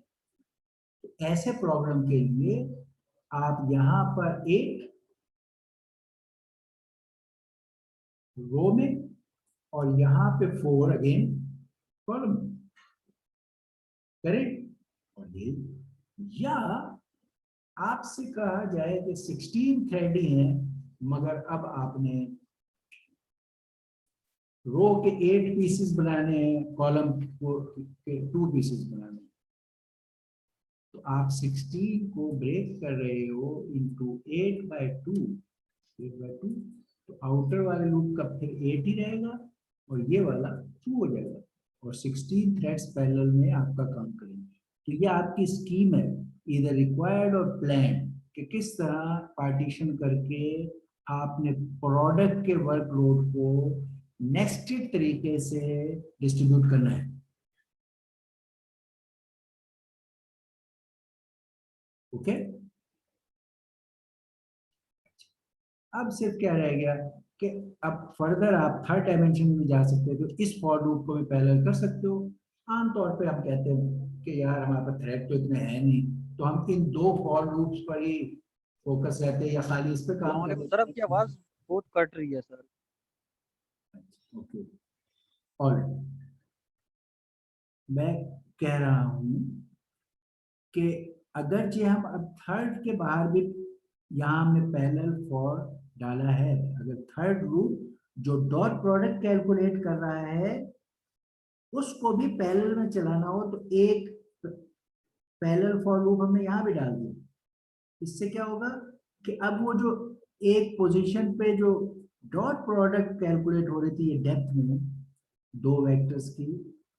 तो ऐसे प्रॉब्लम के लिए आप यहां पर 8 रो में और यहाँ पे 4 अगेन कॉलम, करेक्ट? और ये या आपसे कहा जाए कि 16 थ्रेड ही हैं मगर अब आपने रो के 8 पीसेस बनाने हैं, कॉलम के 2 पीसेस बनाने हैं, तो आप 16 को ब्रेक कर रहे हो इनटू 8/2, तो आउटर वाले लूप का फिर 8 ही रहेगा और ये वाला 2 हो जाएगा और 16 थ्रेड्स पैरेलल में आपका काम करेंगे। तो ये आपकी स्कीम है, इधर रिक्वायर्ड और प्लान, कि किस तरह पार्टीशन करके आपने प्रोडक्ट के वर्कलोड को नेक्स्टेड तरीके से डिस्ट्रीब्यूट करना है। ओके, अब सिर्फ क्या रह गया कि अब फर्दर आप थर्ड डायमेंशन में भी जा सकते हो, तो इस फॉर लूप को भी पैरेलल कर सकते हो। आमतौर पे हम कहते हैं कि यार हमारे पास थ्रेड तो इतने हैं नहीं, तो हम इन 2 फॉर लूप्स पर ही फोकस रहते हैं या खाली इस पे काम कर सर लेते आपकी आवाज बहुत कट रही है सर। हैं। ओके, और मैं कह रहा हूं कि अगर जे हम अब थर्ड के बाहर भी यहाँ हमने पैरेलल फॉर डाला है, अगर थर्ड रूट जो डॉट प्रोडक्ट कैलकुलेट कर रहा है उसको भी पैरेलल में चलाना हो तो एक पैरेलल फॉर लूप हमने यहाँ भी डाल दिया। इससे क्या होगा कि अब वो जो एक पोजीशन पे जो डॉट प्रोडक्ट कैलकुलेट हो रही थी ये डेप्थ में 2 वेक्टर्स की,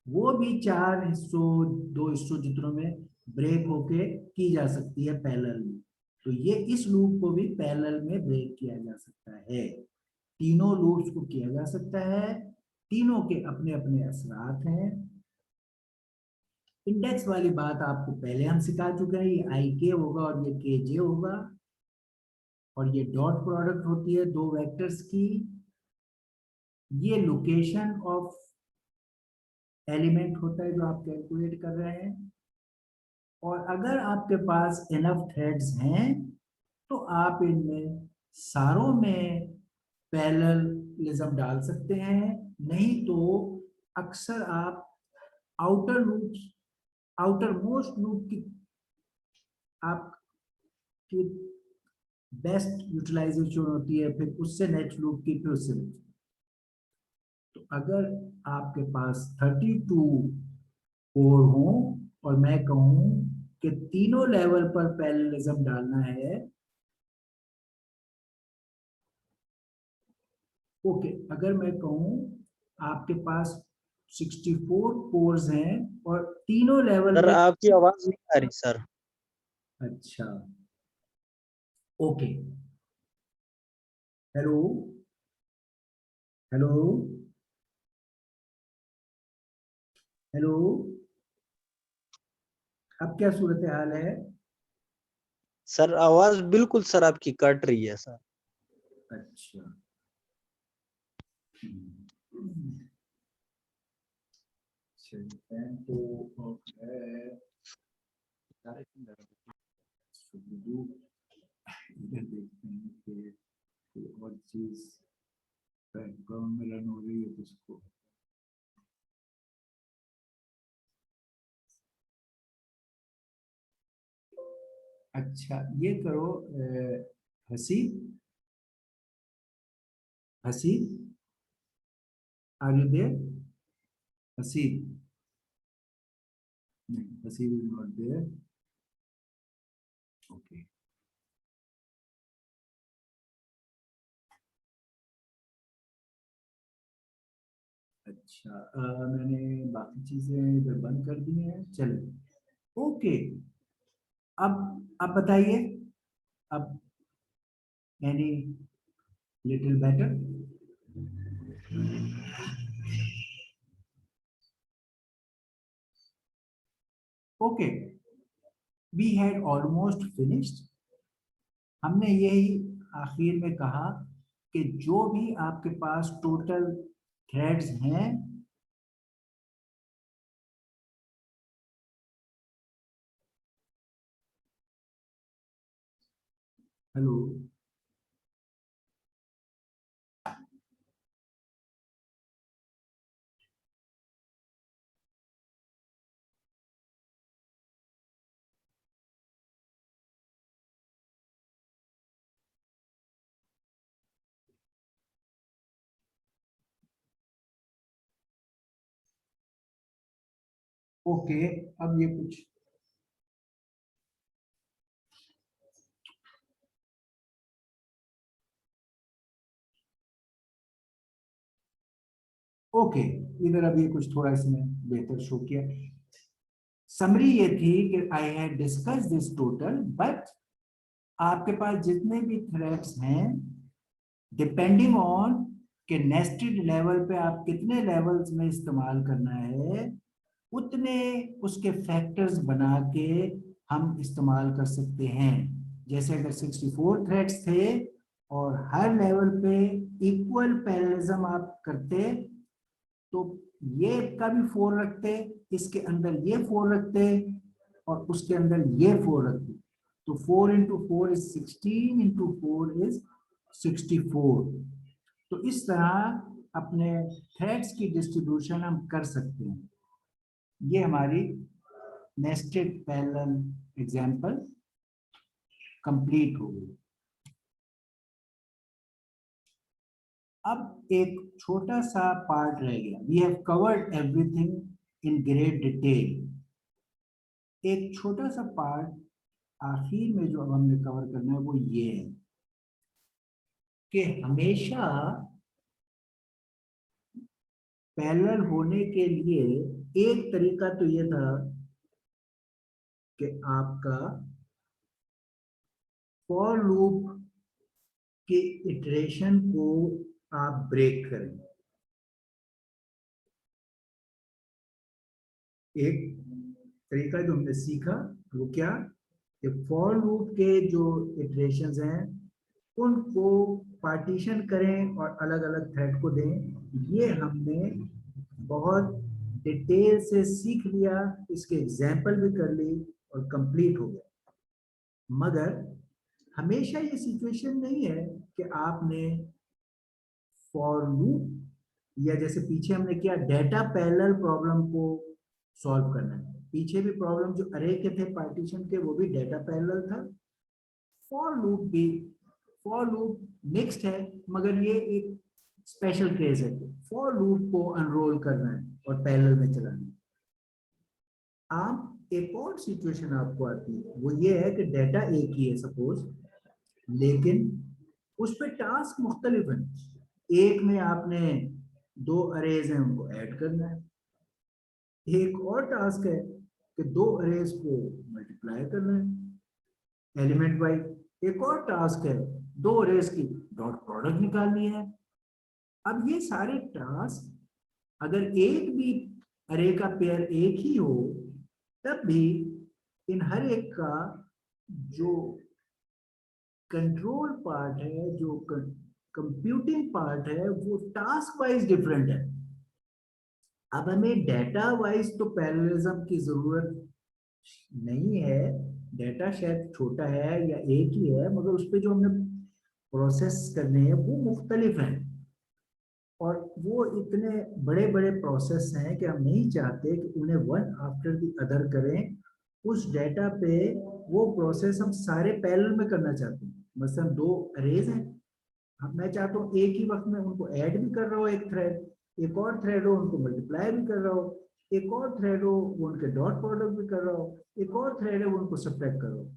वो भी 4 हिस्सों 2 हिस्सों जितनों में ब्रेक होके की जा सकती है पैरेलल में। तो ये इस लूप को भी पैरेलल में ब्रेक किया जा सकता है। तीनों लूप्स को किया जा सकता है, तीनों के अपने अपने असरात हैं। इंडेक्स वाली बात आपको पहले हम सिखा चुके हैं, ये IK होगा और ये KJ होगा और ये डॉट प्रोडक्ट होती है 2 वेक्टर्स की। ये लोकेशन ऑफ एलिमेंट होता है जो आप कैलकुलेट कर रहे हैं। और अगर आपके पास इनफ थ्रेड्स हैं तो आप इनमें सारों में पैरेललिज्म डाल सकते हैं, नहीं तो अक्सर आप outer loops, outer most loop की आपकी बेस्ट यूटिलाइजेशन होती है, फिर उससे नेक्स्ट लूप की, फिर उससे next। तो अगर आपके पास 32 कोर हो और मैं कहूं कि तीनों लेवल पर पैरेललिज्म डालना है, ओके, अगर मैं कहूं आपके पास 64 कोर्स हैं और तीनों लेवल सर पे, आपकी आवाज नहीं आ रही सर। अच्छा, ओके, हेलो हेलो हेलो, अब क्या सूरत हाल है? सर आवाज बिल्कुल सर आपकी कट रही है सर। अच्छा, फैन तो ऑफ है, इधर देखते हैं कि कोई और चीज बैकग्राउंड में रन हो रही है तो उसको अच्छा ये करो हसी हसी आर यू देयर हसी नहीं हसी इज नॉट देयर ओके अच्छा मैंने बाकी चीजें इधर बंद कर दी हैं चलो ओके अब बताइए अब any little better okay we had almost finished हमने यही आखिर में कहा कि जो भी आपके पास टोटल थ्रेड्स हैं हेलो ओके अब ये कुछ ओके इधर अब ये कुछ थोड़ा इसने बेहतर शो किया समरी ये थी कि I had discuss this total but आपके पास जितने भी थ्रेड्स हैं डिपेंडिंग ऑन के नेस्टेड लेवल पे आप कितने लेवल्स में इस्तेमाल करना है उतने उसके फैक्टर्स बना के हम इस्तेमाल कर सकते हैं जैसे अगर 64 थ्रेड्स थे और हर लेवल पे इक्वल पैरेललिज्म आप करते तो ये का भी 4 रखते इसके अंदर ये 4 रखते और उसके अंदर ये 4 रखते तो 4 into 4 is 16 into 4 is 64 तो इस तरह अपने थ्रेड्स की डिस्ट्रीब्यूशन हम कर सकते हैं ये हमारी नेस्टेड पैरेलल एग्जांपल कंप्लीट हो गई अब एक छोटा सा पार्ट रह गया we have covered everything in great detail एक छोटा सा पार्ट आखिर में जो अब हमने कवर करना है वो ये है कि हमेशा पैरेलल होने के लिए एक तरीका तो ये था कि आपका फॉर लूप के इटरेशन को आप ब्रेक करें एक तरीका जो हमने सीखा वो क्या कि फॉर लूप के जो इटरेशंस हैं उनको पार्टीशन करें और अलग अलग थ्रेड को दें ये हमने बहुत डिटेल से सीख लिया इसके एग्जाम्पल भी कर ली और कंप्लीट हो गया मगर हमेशा ये सिचुएशन नहीं है कि आपने फॉर लूप या जैसे पीछे हमने किया डेटा पैरेलल प्रॉब्लम को सॉल्व करना है पीछे भी प्रॉब्लम जो अरे के थे पार्टीशन के वो भी डेटा पैरेलल था फॉर लूप मिक्स्ड है मगर ये एक स्पेशल केस है फॉर लूप को अनरोल करना है और पैरेलल में चलाना है आप एक और सिचुएशन आपको आती है वो ये है कि डेटा एक ही है सपोज लेकिन उस पर टास्क मुख्तलिफ है एक में आपने 2 अरेज हैं उनको ऐड करना है एक और टास्क है कि 2 अरेज को मल्टीप्लाई करना है एलिमेंट वाइज एक और टास्क है 2 अरेज की डॉट प्रोडक्ट निकालनी है अब ये सारे टास्क अगर एक भी अरे का पेयर एक ही हो तब भी इन हर एक का जो कंट्रोल पार्ट है जो कंप्यूटिंग पार्ट है वो टास्क वाइज डिफरेंट है अब हमें डेटा वाइज तो पैरेललिज्म की जरूरत नहीं है डेटा शायद छोटा है या एक ही है, मगर उस पर जो हमने प्रोसेस करने हैं वो मुख्तलिफ हैं, और वो इतने बड़े बड़े प्रोसेस हैं कि हम नहीं चाहते कि उन्हें वन आफ्टर द अदर करें। उस डेटा पे वो प्रोसेस हम सारे पैरेलल में करना चाहते हैं। मसलन 2 अरेज हैं, मैं चाहता हूँ एक ही वक्त में उनको ऐड भी कर रहा हो, एक थ्रेड, एक और थ्रेड हो उनको मल्टीप्लाई भी कर रहा हो, एक और थ्रेड हो वो उनके डॉट प्रोडक्ट भी कर रहा हो, एक और थ्रेड है वो उनको सब्ट्रैक्ट कर रहा हो।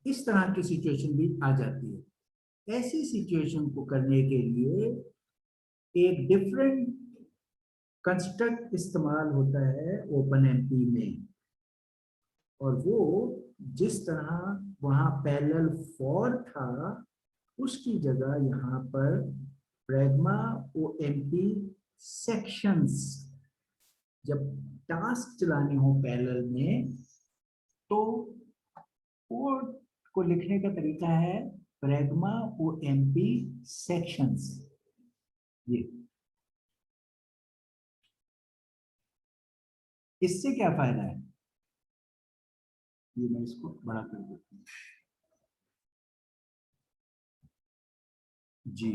इस तरह की सिचुएशन भी आ जाती है। ऐसी सिचुएशन को करने के लिए एक डिफरेंट कंस्ट्रक्ट इस्तेमाल होता है ओपनएमपी में, और वो जिस तरह वहां पैरेलल फॉर था उसकी जगह यहाँ पर प्रैग्मा ओएमपी सेक्शंस, जब टास्क चलाने हो पैरेलल में तो कोड को लिखने का तरीका है प्रैग्मा ओएमपी सेक्शंस। ये इससे क्या फायदा है, ये मैं इसको बड़ा कर देता हूँ जी।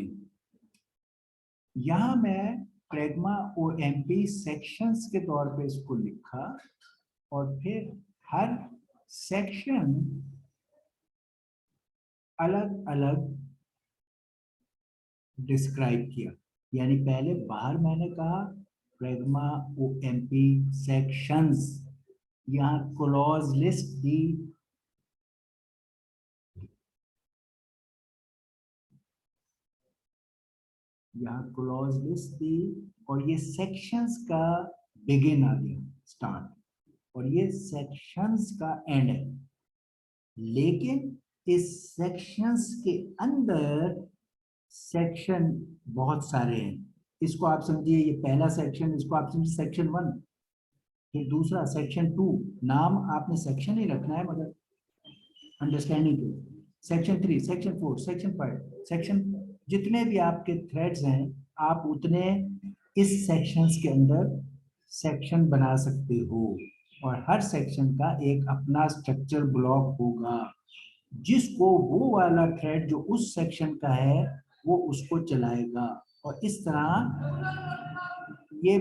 यहां मैं प्रैग्मा ओएमपी सेक्शंस के तौर पे इसको लिखा, और फिर हर सेक्शन अलग अलग डिस्क्राइब किया। यानी पहले बाहर मैंने कहा प्रैग्मा ओएमपी सेक्शंस, यहाँ क्लॉज लिस्ट दी, यहाँ क्लॉज लिस्ट दी, और ये सेक्शंस का बिगिन आ गया, स्टार्ट, और ये सेक्शंस का एंड है। लेकिन इस सेक्शंस के अंदर सेक्शन बहुत सारे हैं। इसको आप समझिए ये पहला सेक्शन, इसको आप समझिए सेक्शन 1, फिर दूसरा सेक्शन 2। नाम आपने सेक्शन ही रखना है मगर अंडरस्टैंडिंग के लिए। सेक्शन 3, सेक्शन 4, सेक्शन 5, सेक्शन, जितने भी आपके थ्रेड्स हैं आप उतने इस सेक्शंस के अंदर सेक्शन बना सकते हो, और हर सेक्शन का एक अपना स्ट्रक्चर ब्लॉक होगा, जिसको वो वाला थ्रेड जो उस सेक्शन का है वो उसको चलाएगा। और इस तरह ये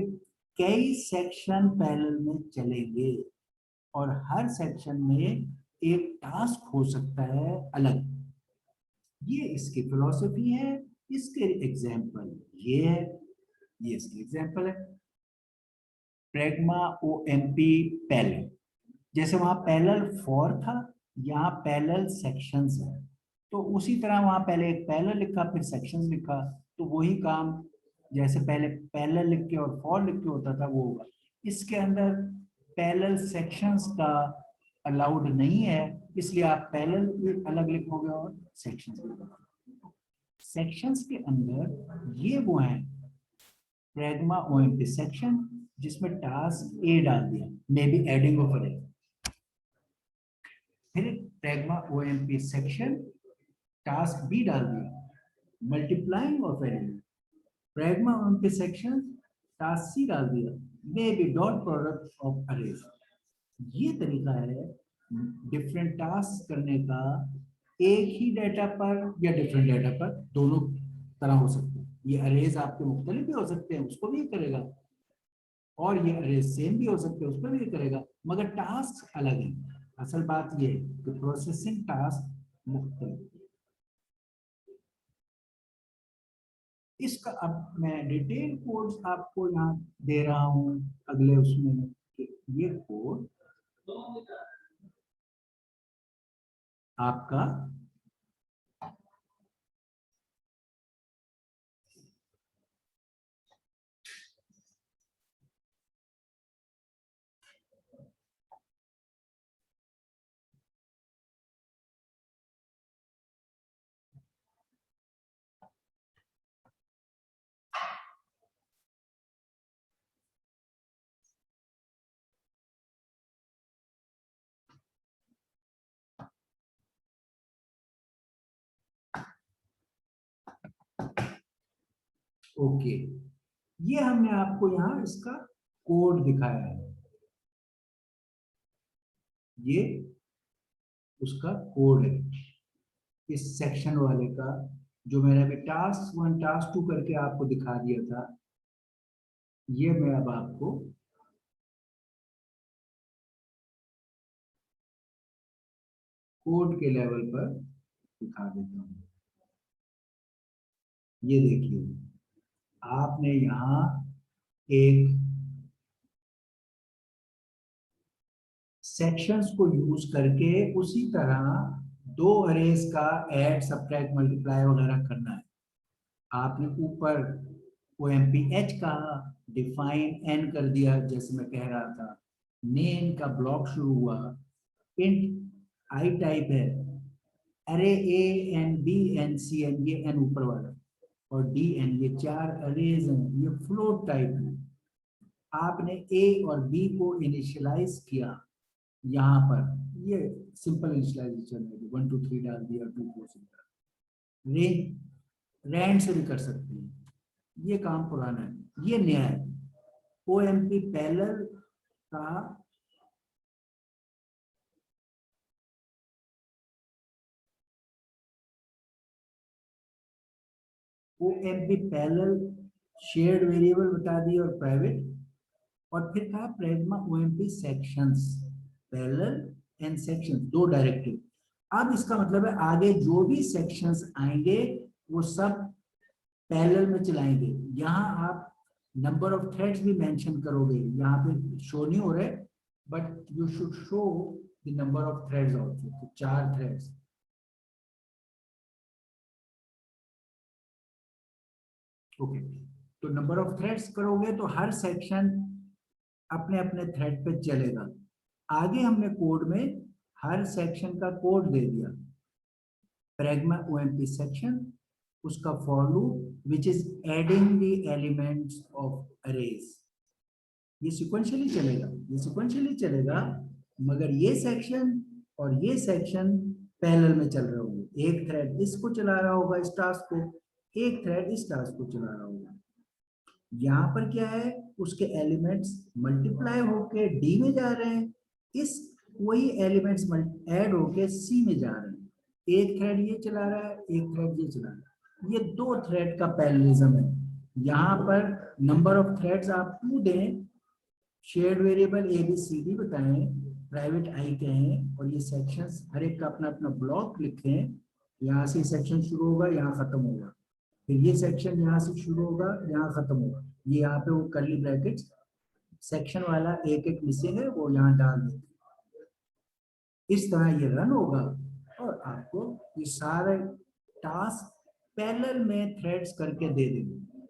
कई सेक्शन पैरेलल में चलेंगे, और हर सेक्शन में एक टास्क हो सकता है अलग। ये इसकी फिलॉसफी है। इसके एग्जाम्पल ये है, ये इसके एग्जाम्पल है प्रैग्मा ओएमपी पैरेलल। जैसे वहां पैरेलल फॉर था, यहाँ पैरेलल सेक्शंस है, तो उसी तरह वहां पहले एक पैरेलल लिखा फिर सेक्शंस लिखा, तो वही काम जैसे पहले पैरेलल लिख के और फॉर लिख के होता था वो होगा। इसके अंदर पैरेलल सेक्शंस का अलाउड नहीं है, इसलिए आप पैरेलल भी अलग लिखोगे और सेक्शंस भी अलग। सेक्शंस के अंदर ये वो हैं प्रैग्मा ओएमपी सेक्शन, जिसमें टास्क ए डाल दिया, maybe adding of array, फिर pragma OMP section task B डाल दिया, multiplying of array, pragma OMP section task C डाल दिया, maybe dot product of arrays. ये तरीका है डिफरेंट टास्क करने का, एक ही डाटा पर या डिफरेंट डाटा पर, दोनों तरह हो सकते हैं। ये अरेज आपके मुख्तलिफ भी हो सकते हैं, उसको भी करेगा, और ये अरेज सेम भी हो सकते हैं, उस पर भी करेगा, मगर टास्क अलग है। असल बात ये है कि प्रोसेसिंग टास्क मुख्तलिफ। इसका अब मैं डिटेल कोड्स आपको यहाँ दे रहा हूँ अगले उसमें, कि ये कोड आपका ओके। ये हमने आपको यहाँ इसका कोड दिखाया है, ये उसका कोड है, इस सेक्शन वाले का, जो मैंने अभी टास्क 1 टास्क 2 करके आपको दिखा दिया था, ये मैं अब आपको कोड के लेवल पर दिखा देता हूं। ये देखिए, आपने यहां एक सेक्शंस को यूज करके उसी तरह दो अरेज का ऐड, सब्ट्रैक्ट, मल्टीप्लाई वगैरह करना है। आपने ऊपर OMP-H कहा, डिफाइन एन कर दिया, जैसे मैं कह रहा था, नेम का ब्लॉक शुरू हुआ, इंट आई टाइप है, array A N B N C N, ये एन ऊपर वाला, और डी एन, ये 4 अरेज हैं, ये फ्लोट टाइप है। आपने ए और बी को इनिशियलाइज किया यहाँ पर, ये सिंपल इनिशियलाइजेशन है, 1 2 3 डाल दिया, 2 4 रैंड से भी कर सकते हैं, ये काम पुराना है, ये नया है। OMP पैरेलल का OMP पैरेलल शेयर्ड वेरिएबल बता दिए और प्राइवेट, और फिर कहा प्रेग्मा OMP sections, parallel and section, 2 directive. अब इसका मतलब है आगे जो भी सेक्शंस आएंगे वो सब पैरेलल में चलाएंगे। यहाँ आप नंबर ऑफ थ्रेड्स भी मेंशन करोगे, यहाँ पे शो नहीं हो रहे, but you should show the number of threads also, तो 4 थ्रेड्स। ओके, तो नंबर ऑफ थ्रेड्स करोगे तो हर सेक्शन अपने अपने थ्रेड पे चलेगा। आगे हमने कोड में हर सेक्शन का कोड दे दिया, pragma OMP सेक्शन, उसका for loop which is adding the elements of arrays. ये सिक्वेंशियली चलेगा, ये सिक्वेंशियली चलेगा, मगर ये सेक्शन और ये सेक्शन पैरेलल में चल रहे होंगे। एक थ्रेड इसको चला रहा होगा, इस टास्क को, एक थ्रेड इस टास्क को चला रहा होगा। यहाँ पर क्या है, उसके एलिमेंट्स मल्टीप्लाई होके डी में जा रहे हैं, इस वही एलिमेंट्स ऐड होके सी में जा रहे हैं। एक थ्रेड ये चला रहा है, एक थ्रेड ये चला रहा है, ये 2 थ्रेड का पैरेललिज्म है। यहाँ पर नंबर ऑफ थ्रेड्स आप 2 दें, शेयर्ड वेरिएबल ABCD बताएं, प्राइवेट आई कहें, और ये सेक्शंस हर एक का अपना अपना ब्लॉक लिखें। यहाँ से सेक्शन शुरू होगा, यहाँ खत्म होगा, फिर ये सेक्शन यहाँ से शुरू होगा, यहाँ खत्म होगा। ये यहाँ पे वो कर्ली ब्रैकेट्स, सेक्शन वाला एक एक मिसिंग है, वो यहाँ डाल देते। इस तरह ये रन होगा और आपको ये सारे टास्क पैरेलल में थ्रेड्स करके दे देंगे।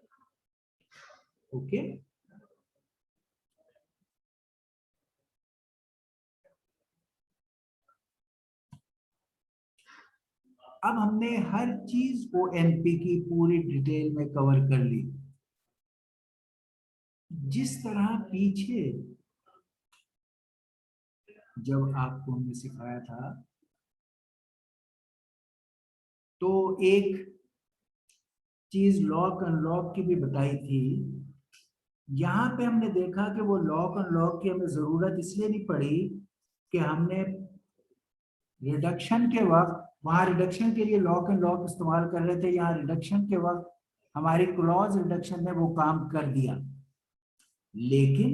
ओके, अब हमने हर चीज OMP की पूरी डिटेल में कवर कर ली। जिस तरह पीछे जब आपको हमने सिखाया था, तो एक चीज लॉक अनलॉक की भी बताई थी। यहाँ पे हमने देखा कि वो लॉक अनलॉक की हमें जरूरत इसलिए नहीं पड़ी कि हमने रिडक्शन के वक्त, वहां रिडक्शन के लिए लॉक एंड लॉक इस्तेमाल कर रहे थे, यहाँ रिडक्शन के वक्त हमारी क्लॉज रिडक्शन ने वो काम कर दिया। लेकिन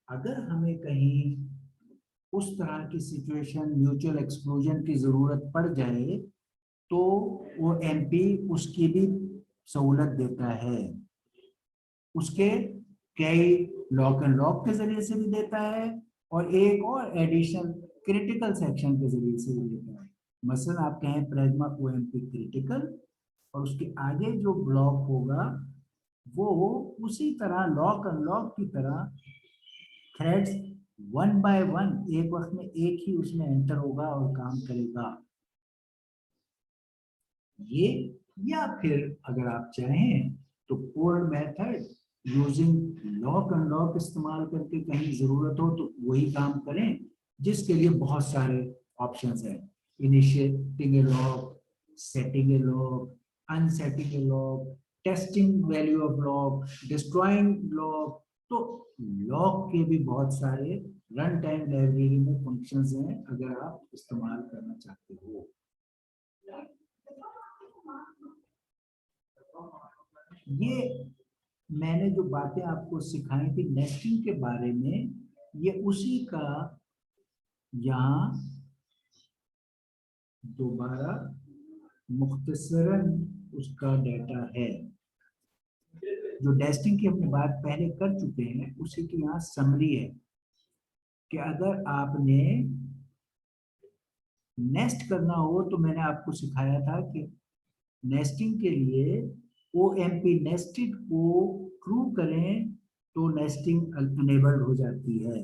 अगर हमें कहीं उस तरह की सिचुएशन, म्यूचुअल एक्सक्लूजन की जरूरत पड़ जाए, तो वो MP उसकी भी सहूलत देता है। उसके कई लॉक एंड लॉक के जरिए से भी देता है, और एक और एडिशन क्रिटिकल सेक्शन के जरिए से भी देता है। मसलन आप कहें प्रेग्मा OMP क्रिटिकल, और उसके आगे जो ब्लॉक होगा वो उसी तरह लॉक अनलॉक की तरह थ्रेड्स 1 बाय 1 एक वक्त में एक ही उसमें एंटर होगा और काम करेगा। ये, या फिर अगर आप चाहें तो code method using lock unlock इस्तेमाल करके कहीं जरूरत हो तो वही काम करें, जिसके लिए बहुत सारे ऑप्शंस हैं। Initiating A lock, setting A lock, unsetting A lock, testing value of lock, destroying lock. तो लॉक के भी बहुत सारे रन टाइम लाइब्रेरी में फंक्शंस हैं अगर आप इस्तेमाल करना चाहते हो। ये मैंने जो बातें आपको सिखाई थी नेस्टिंग के बारे में, ये उसी का यहाँ दोबारा मुख्तसरन उसका डाटा है। जो नेस्टिंग की हमने बात पहले कर चुके हैं उसी की यहाँ समरी है कि अगर आपने नेस्ट करना हो तो मैंने आपको सिखाया था कि नेस्टिंग के लिए OMP नेस्टेड को ट्रू करें तो नेस्टिंग अनेबल्ड हो जाती है।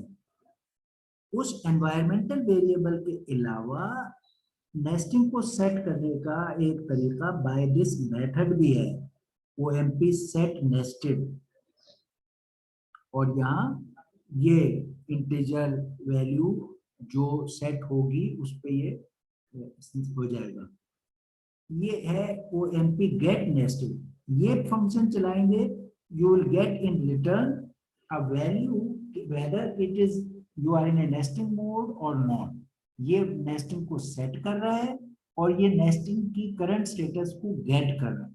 उस एनवायरमेंटल वेरिएबल के अलावा नेस्टिंग को सेट करने का एक तरीका बाय दिस मेथड भी है, OMP सेट नेस्टेड। और यहाँ ये इंटीजर वैल्यू जो सेट होगी उस पे ये हो जाएगा। ये है OMP गेट नेस्टेड। ये फंक्शन चलाएंगे, you will get in return a value whether it is you are in a nesting mode और नॉट। ये नेस्टिंग को सेट कर रहा है और ये नेस्टिंग की करंट स्टेटस को गेट कर रहा है।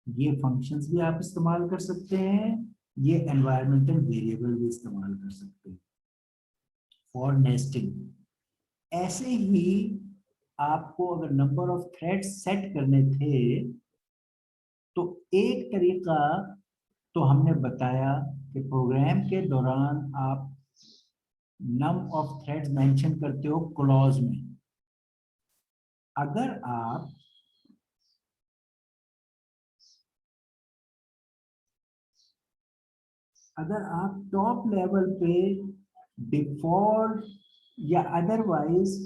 ये फंक्शंस भी आप इस्तेमाल कर सकते हैं, ये एनवायरमेंटल वेरिएबल भी इस्तेमाल कर सकते हैं फॉर नेस्टिंग। ऐसे ही आपको अगर नंबर ऑफ थ्रेड्स सेट करने थे तो एक तरीका तो हमने बताया कि प्रोग्राम के दौरान आप नम ऑफ थ्रेड्स मेंशन करते हो क्लॉज में। अगर आप टॉप लेवल पे डिफॉल्ट या अदरवाइज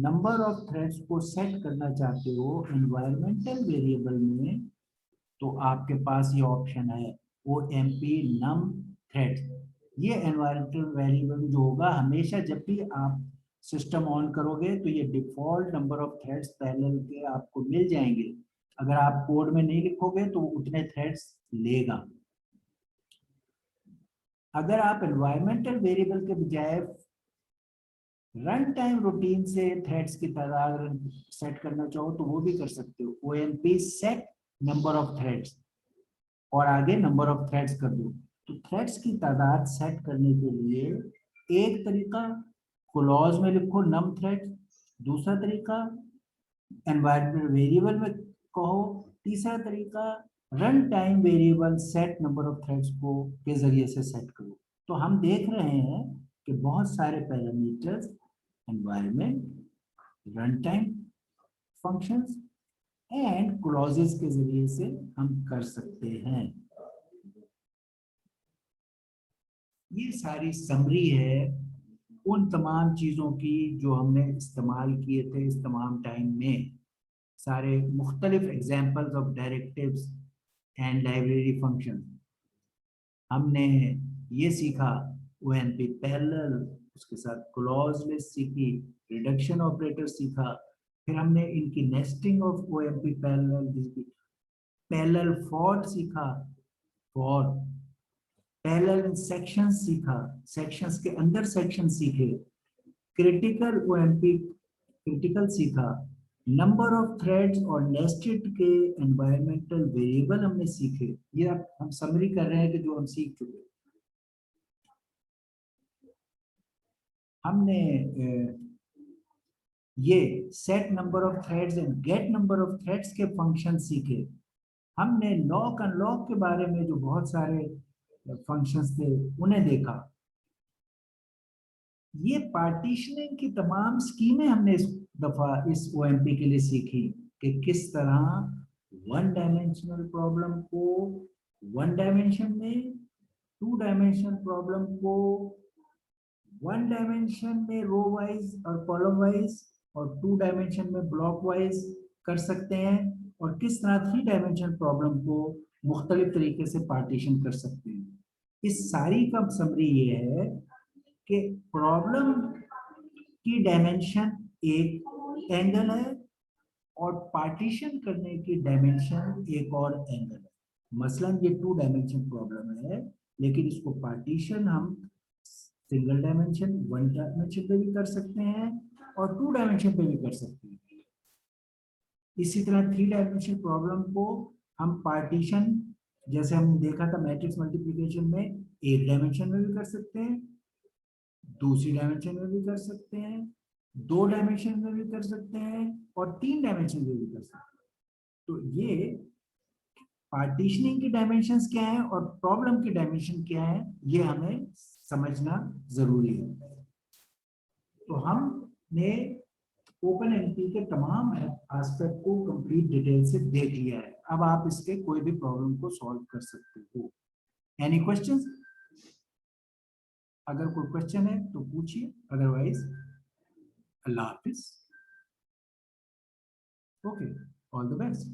नंबर ऑफ थ्रेड्स को सेट करना चाहते हो एनवायरमेंटल वेरिएबल में, तो आपके पास ये ऑप्शन है OMP num threads। ये एनवायरमेंटल वेरिएबल जो होगा हमेशा जब भी आप सिस्टम ऑन करोगे तो ये default number of threads parallel के आपको मिल जाएंगे। अगर आप कोड में नहीं लिखोगे तो उतने थ्रेड्स लेगा। अगर आप एनवायरमेंटल वेरिएबल के बजाय रन टाइम रूटीन से थ्रेड्स की तादाद सेट करना चाहो तो वो भी कर सकते हो, OMP set number of threads और आगे नंबर ऑफ थ्रेड्स कर दो। तो थ्रेड्स की तादाद सेट करने के लिए एक तरीका क्लॉज में लिखो नम थ्रेड्स, दूसरा तरीका एनवायरमेंटल वेरिएबल में कहो, तीसरा तरीका run time variable set number of threads को के जरिए से सेट करो। तो हम देख रहे हैं कि बहुत सारे parameters environment, run time functions and clauses के जरिए से हम कर सकते हैं। ये सारी समरी है उन तमाम चीजों की जो हमने इस्तेमाल किए थे इस तमाम टाइम में। सारे मुख्तलिफ examples of directives and library function हमने ये सीखा। OMP पैरेलल, उसके साथ क्लॉज लिस्ट सीखी, रिडक्शन ऑपरेटर सीखा, फिर हमने इनकी nesting of OMP parallel for सीखा, फॉर पैरेलल सेक्शन सीखा, सेक्शंस के अंदर सेक्शन सीखे, क्रिटिकल OMP क्रिटिकल सीखा, नंबर ऑफ थ्रेड्स और नेस्टेड के एनवायरमेंटल वेरिएबल हमने सीखे। ये हम समरी कर रहे हैं कि जो हम सीख चुके। हमने ये set number of threads and get number of threads के फंक्शन सीखे। हमने लॉक अनलॉक के बारे में जो बहुत सारे फंक्शंस थे उन्हें देखा। ये पार्टीशनिंग की तमाम स्कीमें हमने इस दफा इस OMP के लिए सीखी कि किस तरह वन डायमेंशनल प्रॉब्लम को वन डायमेंशन में, टू डायमेंशनल प्रॉब्लम को वन डायमेंशन में रो वाइज और कॉलम वाइज और टू डायमेंशन में ब्लॉक वाइज कर सकते हैं, और किस तरह थ्री डायमेंशनल प्रॉब्लम को मुख्तलिफ तरीके से पार्टीशन कर सकते हैं। इस सारी का समरी ये है कि प्रॉब्लम की डायमेंशन एक एंगल है और पार्टीशन करने की डायमेंशन एक और एंगल है। मसलन ये टू डायमेंशन प्रॉब्लम है लेकिन इसको पार्टीशन हम सिंगल डायमेंशन, 1 डायमेंशन पे भी कर सकते हैं और 2 डायमेंशन पे भी कर सकते हैं। इसी तरह 3 डायमेंशन प्रॉब्लम को हम पार्टीशन, जैसे हमने देखा था मैट्रिक्स मल्टीप्लिकेशन में, 1 डायमेंशन में भी कर सकते हैं, दूसरी डायमेंशन में भी कर सकते हैं, 2 डायमेंशन में भी कर सकते हैं और 3 डायमेंशन में भी कर सकते हैं। तो ये पार्टीशनिंग की डायमेंशंस क्या है और प्रॉब्लम की डायमेंशन क्या है, ये हमें समझना जरूरी है। तो हमने ओपनएमपी के तमाम एस्पेक्ट को कंप्लीट डिटेल से देख लिया है। अब आप इसके कोई भी प्रॉब्लम को सॉल्व कर सकते हो। Any questions? अगर कोई क्वेश्चन है तो पूछिए, otherwise Allah Hafiz. Okay, all the best.